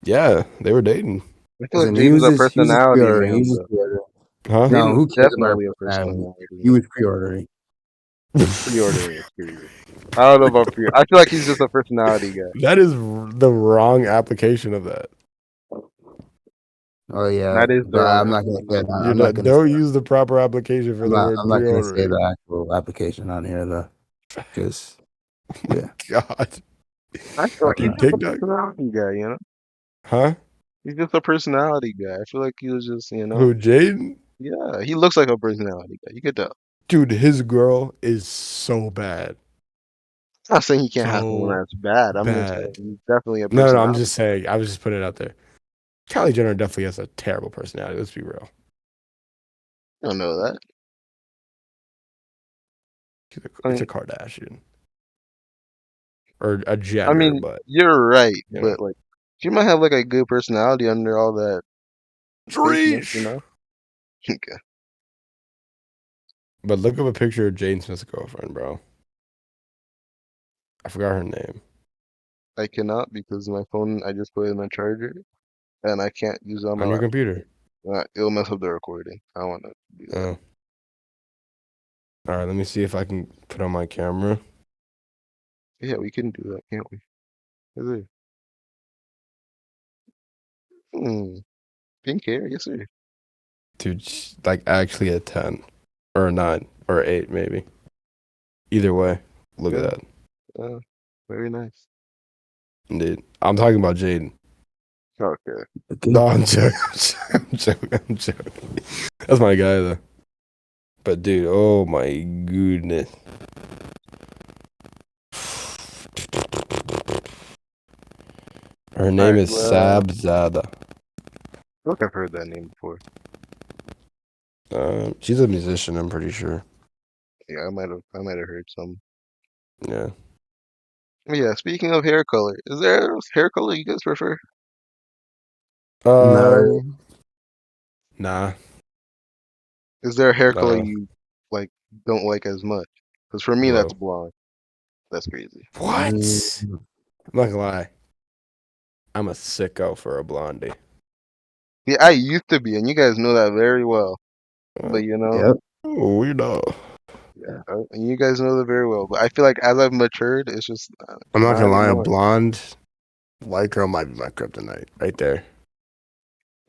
Yeah, they were dating. I feel like Listen, he Jaden's was a just personality pre-ordering. He man, was just though. pre-ordering. Huh? No, Jaden's who cares about definitely a personality? personality He man. was pre-ordering. Pre-ordering is crazy. I don't know about pre. I feel like he's just a personality guy. That is the wrong application of that. Oh yeah, That is the but wrong I'm not gonna say application. that. You're I'm not not. gonna say Don't that. use the proper application for the word I'm not gonna say pre-ordering. the actual application on here though, because yeah, God, I feel like I'm he's dude, not. just a TikTok, personality guy. huh? He's just a personality guy. I feel like he was just, Who, Jaden? yeah, he looks like a personality guy. You could tell. Dude, his girl is so bad. I'm not saying he can't have someone So that's bad. I'm just saying bad. he's definitely a No, I'm personality. just saying. I was just putting it out there. Kylie Jenner definitely has a terrible personality. Let's be real. I don't know that. I It's a mean, Kardashian or a I Jenner, mean, but you're right, you know, but like, she might have like a good personality under all that fakeness, you Dreesh. know? Okay. But look up a picture of Jaden Smith's girlfriend, bro. I forgot her name. I cannot because my phone, I just put it in the charger and I can't use it on my On your laptop. computer. It'll mess up the recording. I don't want to do that. Oh, all right. Let me see if I can put on my camera. Yeah, we can do that, can't we? Is it? Pink hair, yes sir. Dude, she's like actually a 10 or a 9 or 8, maybe. Either way, look at Yeah, that. uh, very nice. Indeed. I'm talking about Jaden. Okay. Okay. No, I'm joking. I'm joking. I'm joking. That's my guy, though. But, dude, oh my goodness. Her All name right. is Well, Sabzada. I think I've heard that name before. She's a musician, I'm pretty sure. Yeah, I might have heard some. Yeah. Yeah, speaking of hair color, is there a hair color you guys prefer? Not really. Um, nah. Is there a hair color Uh, you like don't like as much? Because for me, that's Blue. blonde. That's crazy. What? Mm, I'm not gonna lie. I'm a sicko for a blondie. Yeah, I used to be, and you guys know that very well. Uh, But yep. we know. yeah, and you guys know that very well. But I feel like as I've matured, it's just I'm not not gonna lie, a anymore. blonde white girl might be my kryptonite right there.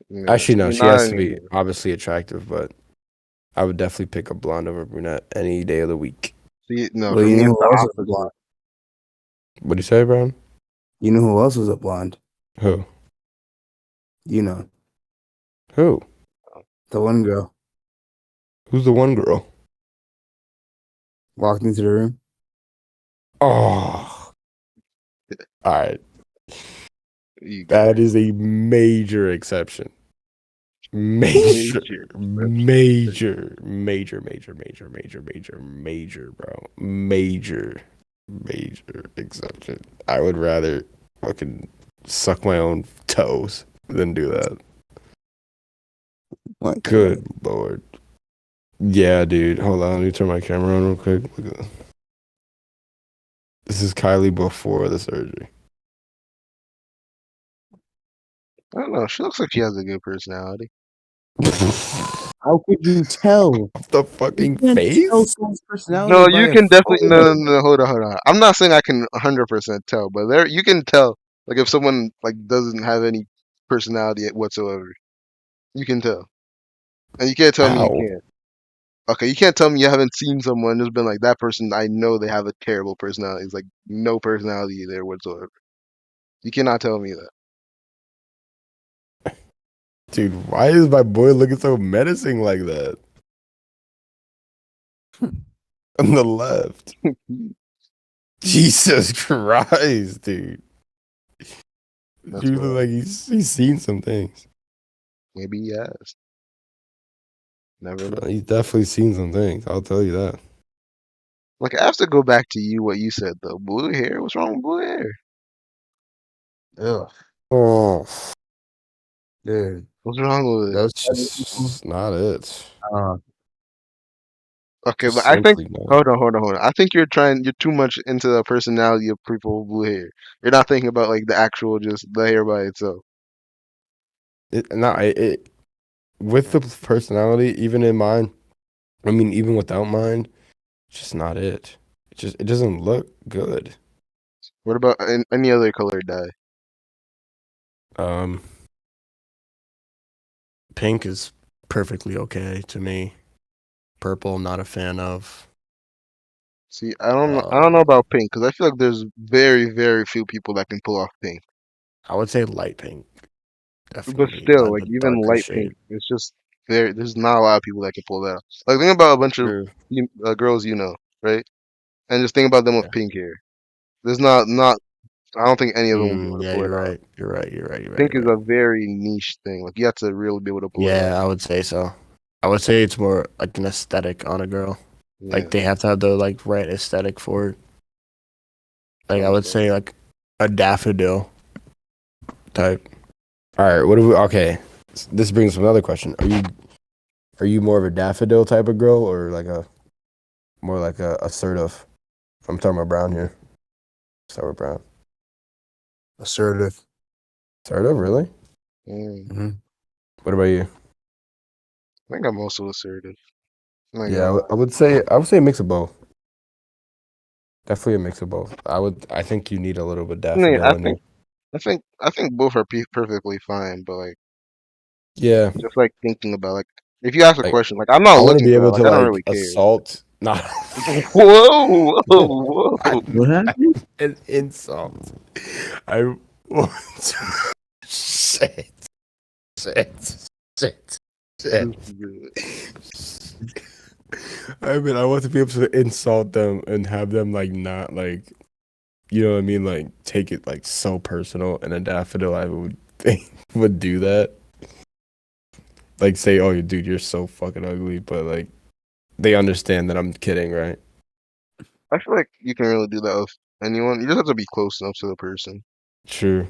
Yeah, Actually, no, see, she not has to be anymore. obviously attractive, but I would definitely pick a blonde over brunette any day of the week. See, no, Well, for you me know it's who the else was a opposite. blonde? What do you say, Brown? You know who else was a blonde? Who? You know, Who? the one girl Who's the one girl? walked into the room. Oh, all right. You That guys, is a major exception. Major, major exception. major, major, major, major, major, major, major, bro. Major, major exception. I would rather fucking suck my own toes than do that. What? Good Lord. Yeah, dude. Hold on. Let me turn my camera on real quick. Look at this. This is Kylie before the surgery. I don't know. She looks like she has a good personality. How could you tell? The You fucking can't tell face? someone's personality No, by you a can definitely photo. no. Hold on. I'm not saying I can 100% tell, but there you can tell. Like if someone like doesn't have any personality whatsoever, you can tell, and you can't tell me you How? can't. Okay, you can't tell me you haven't seen someone who's been like that person. I know they have a terrible personality. It's like no personality there whatsoever. You cannot tell me that. Dude, why is my boy looking so menacing like that? On the left. Jesus Christ, dude. That's You look why. like he's seen some things. Maybe he has. Never know. He's definitely seen some things. I'll tell you that. Like I have to go back to you what you said though. Blue hair. What's wrong with blue hair? Ugh, Oh, dude. What's wrong with it? Those it's type of people. just not it. Uh, Okay, Just but I think simply not. hold on. I think you're too much into the personality of people with blue hair. You're not thinking about like the actual just the hair by itself. It with the personality, even in mine. I mean, even without mine, it's just not it. It doesn't look good. What about any other color dye? Um, Pink is perfectly okay to me. Purple, not a fan of. See, I don't know Um, about pink because I feel like there's very few people that can pull off pink. I would say light pink, But definitely, still, not like the even darker light pink, shade. it's just there's not a lot of people that can pull that off. Like think about a bunch of True. girls you know, right? And just think about them with Yeah. pink hair. There's not. I don't think any of them will be able to Yeah, pull it you're off. right. You're right. You're right. You're right. Pink You're is right. a very niche thing. Like you have to really be able to pull it off. Yeah, I would say so. I would say it's more like an aesthetic on a girl. Like Yeah. they have to have the like right aesthetic for it. Like I would Okay. say like a daffodil type. All right, what do we? Okay, this brings up another question. Are you more of a daffodil type of girl or like a more like a assertive? I'm talking about brown here. Start with brown. assertive. Assertive, really? Mm. Hmm. What about you? I think I'm also assertive. I'm not Yeah, gonna lie. I would say a mix of both. Definitely a mix of both. I think you need a little bit I mean, daffodil in you. I think both are perfectly fine, but like Yeah, just like thinking about like if you ask a like question, like I'm not I want to looking be for that, able like to I don't like really care. assault, not Whoa, whoa, whoa. What happened? an insult. I want to shit, shit, shit, This shit. is good. I mean, I want to be able to insult them and have them like not like, you know what I mean, like take it like so personal. And a daffodil, I would think would do that. Like say, "Oh, dude, you're so fucking ugly," but like they understand that I'm kidding, right? I feel like you can really do that with anyone. You just have to be close enough to the person. True.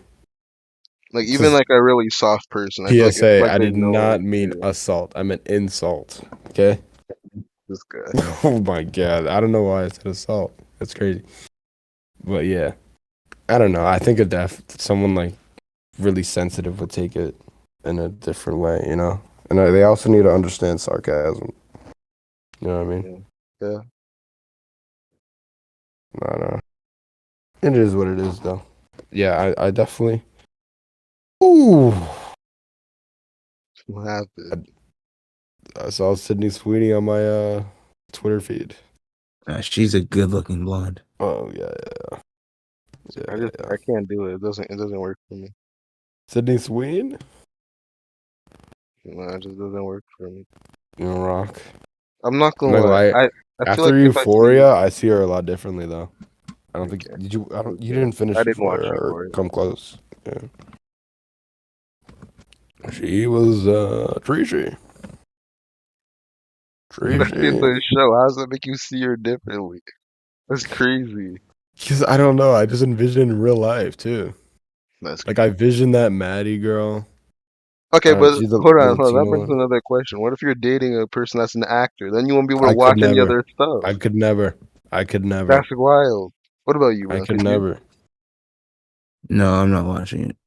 Like even Says like a really soft person, I feel like it's PSA, like I they did know like not mean yeah, assault. I meant insult. Okay. this guy. Oh my god. I don't know why I said assault. That's crazy. But yeah. I don't know. I think someone like really sensitive would take it in a different way, you know? And they also need to understand sarcasm. You know what I mean? Yeah. Yeah. No, no. It is what it is, though. Yeah, I definitely. Ooh. What happened? I saw Sydney Sweeney on my Twitter feed. She's a good-looking blonde. Oh, yeah, yeah, yeah, I yeah, just yeah. I can't do it. It doesn't work for me. Sydney Sweeney? No, it just doesn't work for me. You know, rock. I'm not I'm gonna not gonna lie. lie. I feel After like if I see Euphoria, I see her a lot differently, though. I don't think okay, did you. I don't. You okay, didn't I finish didn't watch Euphoria you or for it. come close. Yeah. She was Treachy. That's in Treachy. the show. How does that make you see her differently? That's crazy. Because I don't know. I just envision in real life too. That's Like I crazy. vision that Maddie girl. Okay, but She's hold the on, hold on. That Latino brings one. another question. What if you're dating a person that's an actor? Then you won't be able to I could watch any never. other stuff. I could never. I could never. That's wild. What about you, I man? could Could you? never. No, I'm not watching it.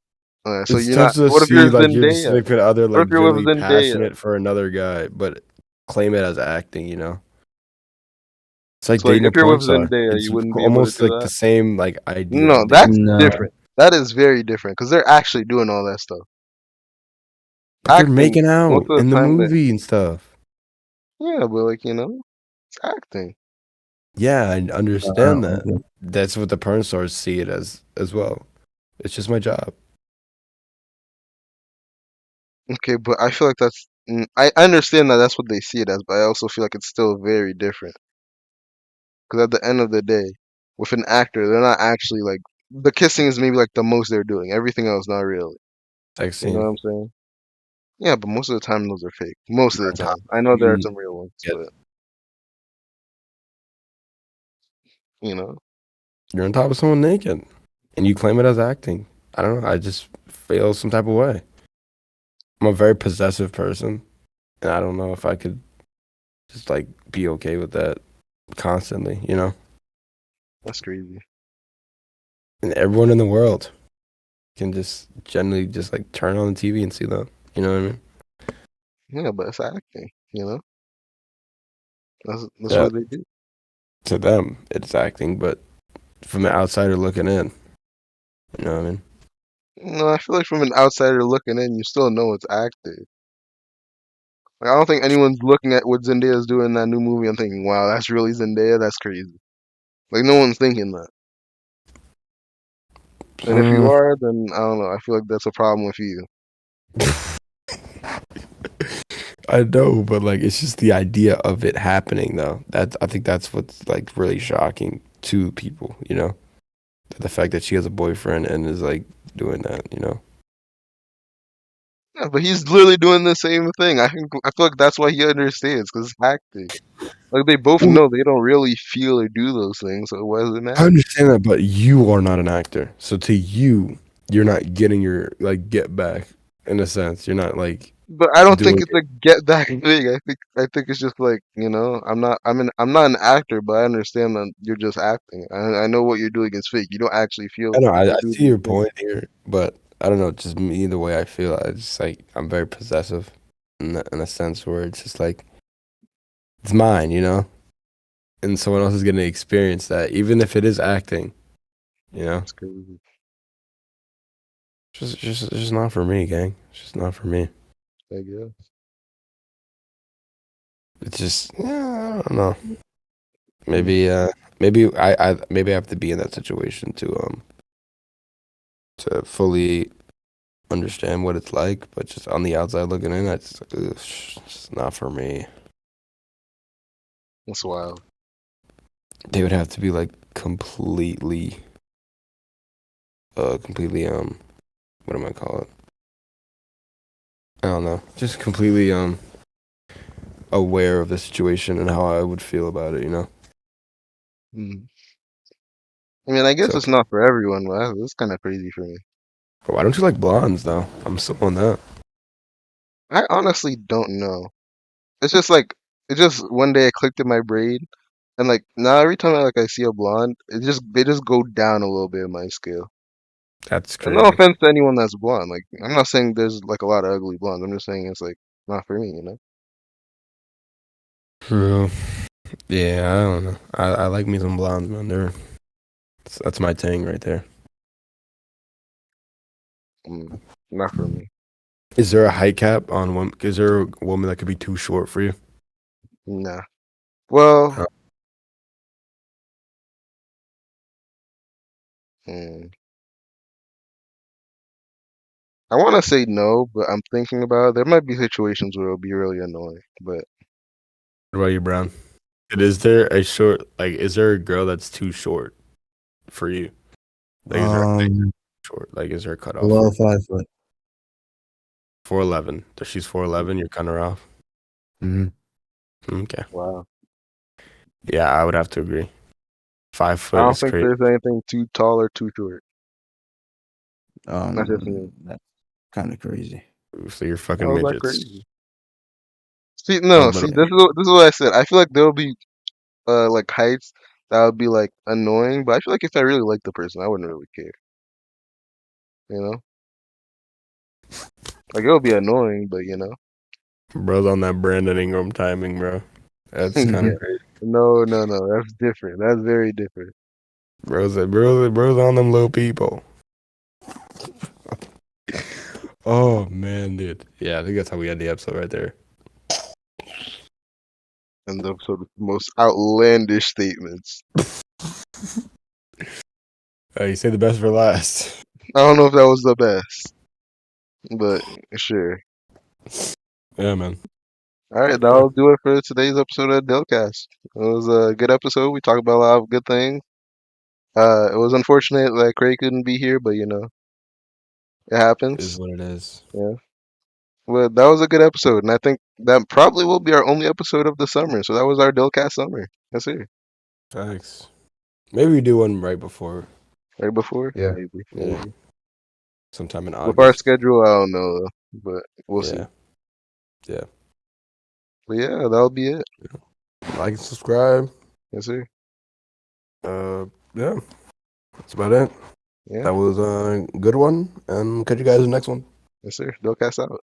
So It's you're tough not. to What if see you're like your Zendaya? significant other What if like you're with genuinely Zendaya? passionate for another guy, but claim it as acting. It's like So like, dating a if you're porn with star. Zendaya, It's you wouldn't be able to almost do like that. the same like idea No, of that's dating. No. different. That is very different because they're actually doing all that stuff. But they're Acting making most out of in the the time. That movie and stuff. yeah, but like it's acting. Yeah, I understand that. Okay. That's what the porn stars see it as well. It's just my job. Okay, but I feel like I understand that that's what they see it as, but I also feel like it's still very different. Because at the end of the day, with an actor, they're not actually like the kissing is maybe like the most they're doing. Everything else, not really. Sex You know scene. what I'm saying? Yeah, but most of the time those are fake. Most of You're the on top time. of I know there are TV. some real ones, Get but you know, you're on top of someone naked, and you claim it as acting. I don't know. I just feel some type of way. I'm a very possessive person, and I don't know if I could just like be okay with that constantly. that's crazy. And everyone in the world can just generally just like turn on the TV and see that. You know what I mean? Yeah, but it's acting. That's Yeah, what they do. to them it's acting, but from the outsider looking in, you know what I mean? No, I feel like from an outsider looking in, you still know it's acting. Like, I don't think anyone's looking at what Zendaya's doing in that new movie and thinking, "Wow, that's really Zendaya. That's crazy." Like no one's thinking that. And if you Uh, are, then I don't know. I feel like that's a problem with you. I know, but like it's just the idea of it happening though. I think that's what's like really shocking to people. The fact that she has a boyfriend and is like doing that. Yeah, but he's literally doing the same thing. I feel like that's why he understands because it's acting. Like they both Well, know they don't really feel or do those things, so why does it I matter? understand that, but you are not an actor. So to you, you're not getting your like get back in a sense. You're not like But I don't think doing it's a get back thing. I think it's just like I'm not an actor, but I understand that you're just acting. I know what you're doing is fake. You don't actually feel I know I or do see these your things. point here, but I don't know, just me the way I feel. I just like I'm very possessive in a sense where it's just like it's mine, and someone else is going to experience that, even if it is acting. You know, It's crazy. it's just not for me, gang. It's just not for me. I guess. It's just yeah, I don't know. Mm. Maybe I have to be in that situation to fully understand what it's like, but just on the outside looking in, it's just not for me. That's wild. They would have to be like completely what am I call it? I don't know, just completely aware of the situation and how I would feel about it. Mm. I mean, I guess So it's not for everyone, but that's kind of crazy for me. why don't you like blondes though? I'm still on that. I honestly don't know. It's just like it just one day it clicked in my brain, and like now every time I see a blonde, they just go down a little bit in my scale. That's And no crazy. offense to anyone that's blonde. Like I'm not saying there's like a lot of ugly blondes. I'm just saying it's like not for me. True. Yeah, I don't know. I like me some blondes, man. That's my thing right there. Mm, not for me. Is there a height cap on one? Is there a woman that could be too short for you? Nah. Well, Uh, mm, I want to say no, but I'm thinking about it. There might be situations where it'll be really annoying, but What about you, Brown? And is there a short is there a girl that's too short for you? Like is there a height Um, short? Like is there a cutoff below for 5 foot. 4'11"? If she's 4'11", you're kind of off. Hmm. Okay. wow. Yeah, I would have to agree. Five I foot don't is think crazy. there's anything too tall or too short. That's just me. That's kind of crazy. So you're fucking How is that midgets. crazy? See, no, But see, this is what I said. I feel like there'll be like heights that would be like annoying, but I feel like if I really like the person, I wouldn't really care. You know, like it'll be annoying, but bro's on that Brandon Ingram timing, bro. That's kind yeah. of crazy. No, no, no. That's different. That's very different. Bro's on them little people. Oh man, dude. Yeah, I think that's how we end the episode right there. And the sort of most outlandish statements. You say the best for last. I don't know if that was the best, but sure. Yeah, man. All right, Yeah. that'll do it for today's episode of Dillcast. It was a good episode. We talked about a lot of good things. It was unfortunate that Craig couldn't be here, but it Is happens. what it is. Yeah. Well, that was a good episode, and I think that probably will be our only episode of the summer. So that was our Dillcast summer. That's it. Thanks. Maybe we do one right before. Right before? Yeah. Maybe, Yeah. maybe. Sometime in With our August. schedule, I don't know, though, but we'll see. Yeah. Yeah. But yeah, that'll be it. Like and subscribe. Yes, sir. Yeah. That's about it. Yeah, That was a good one. And catch you guys in the next one. yes, sir. Dillcast out.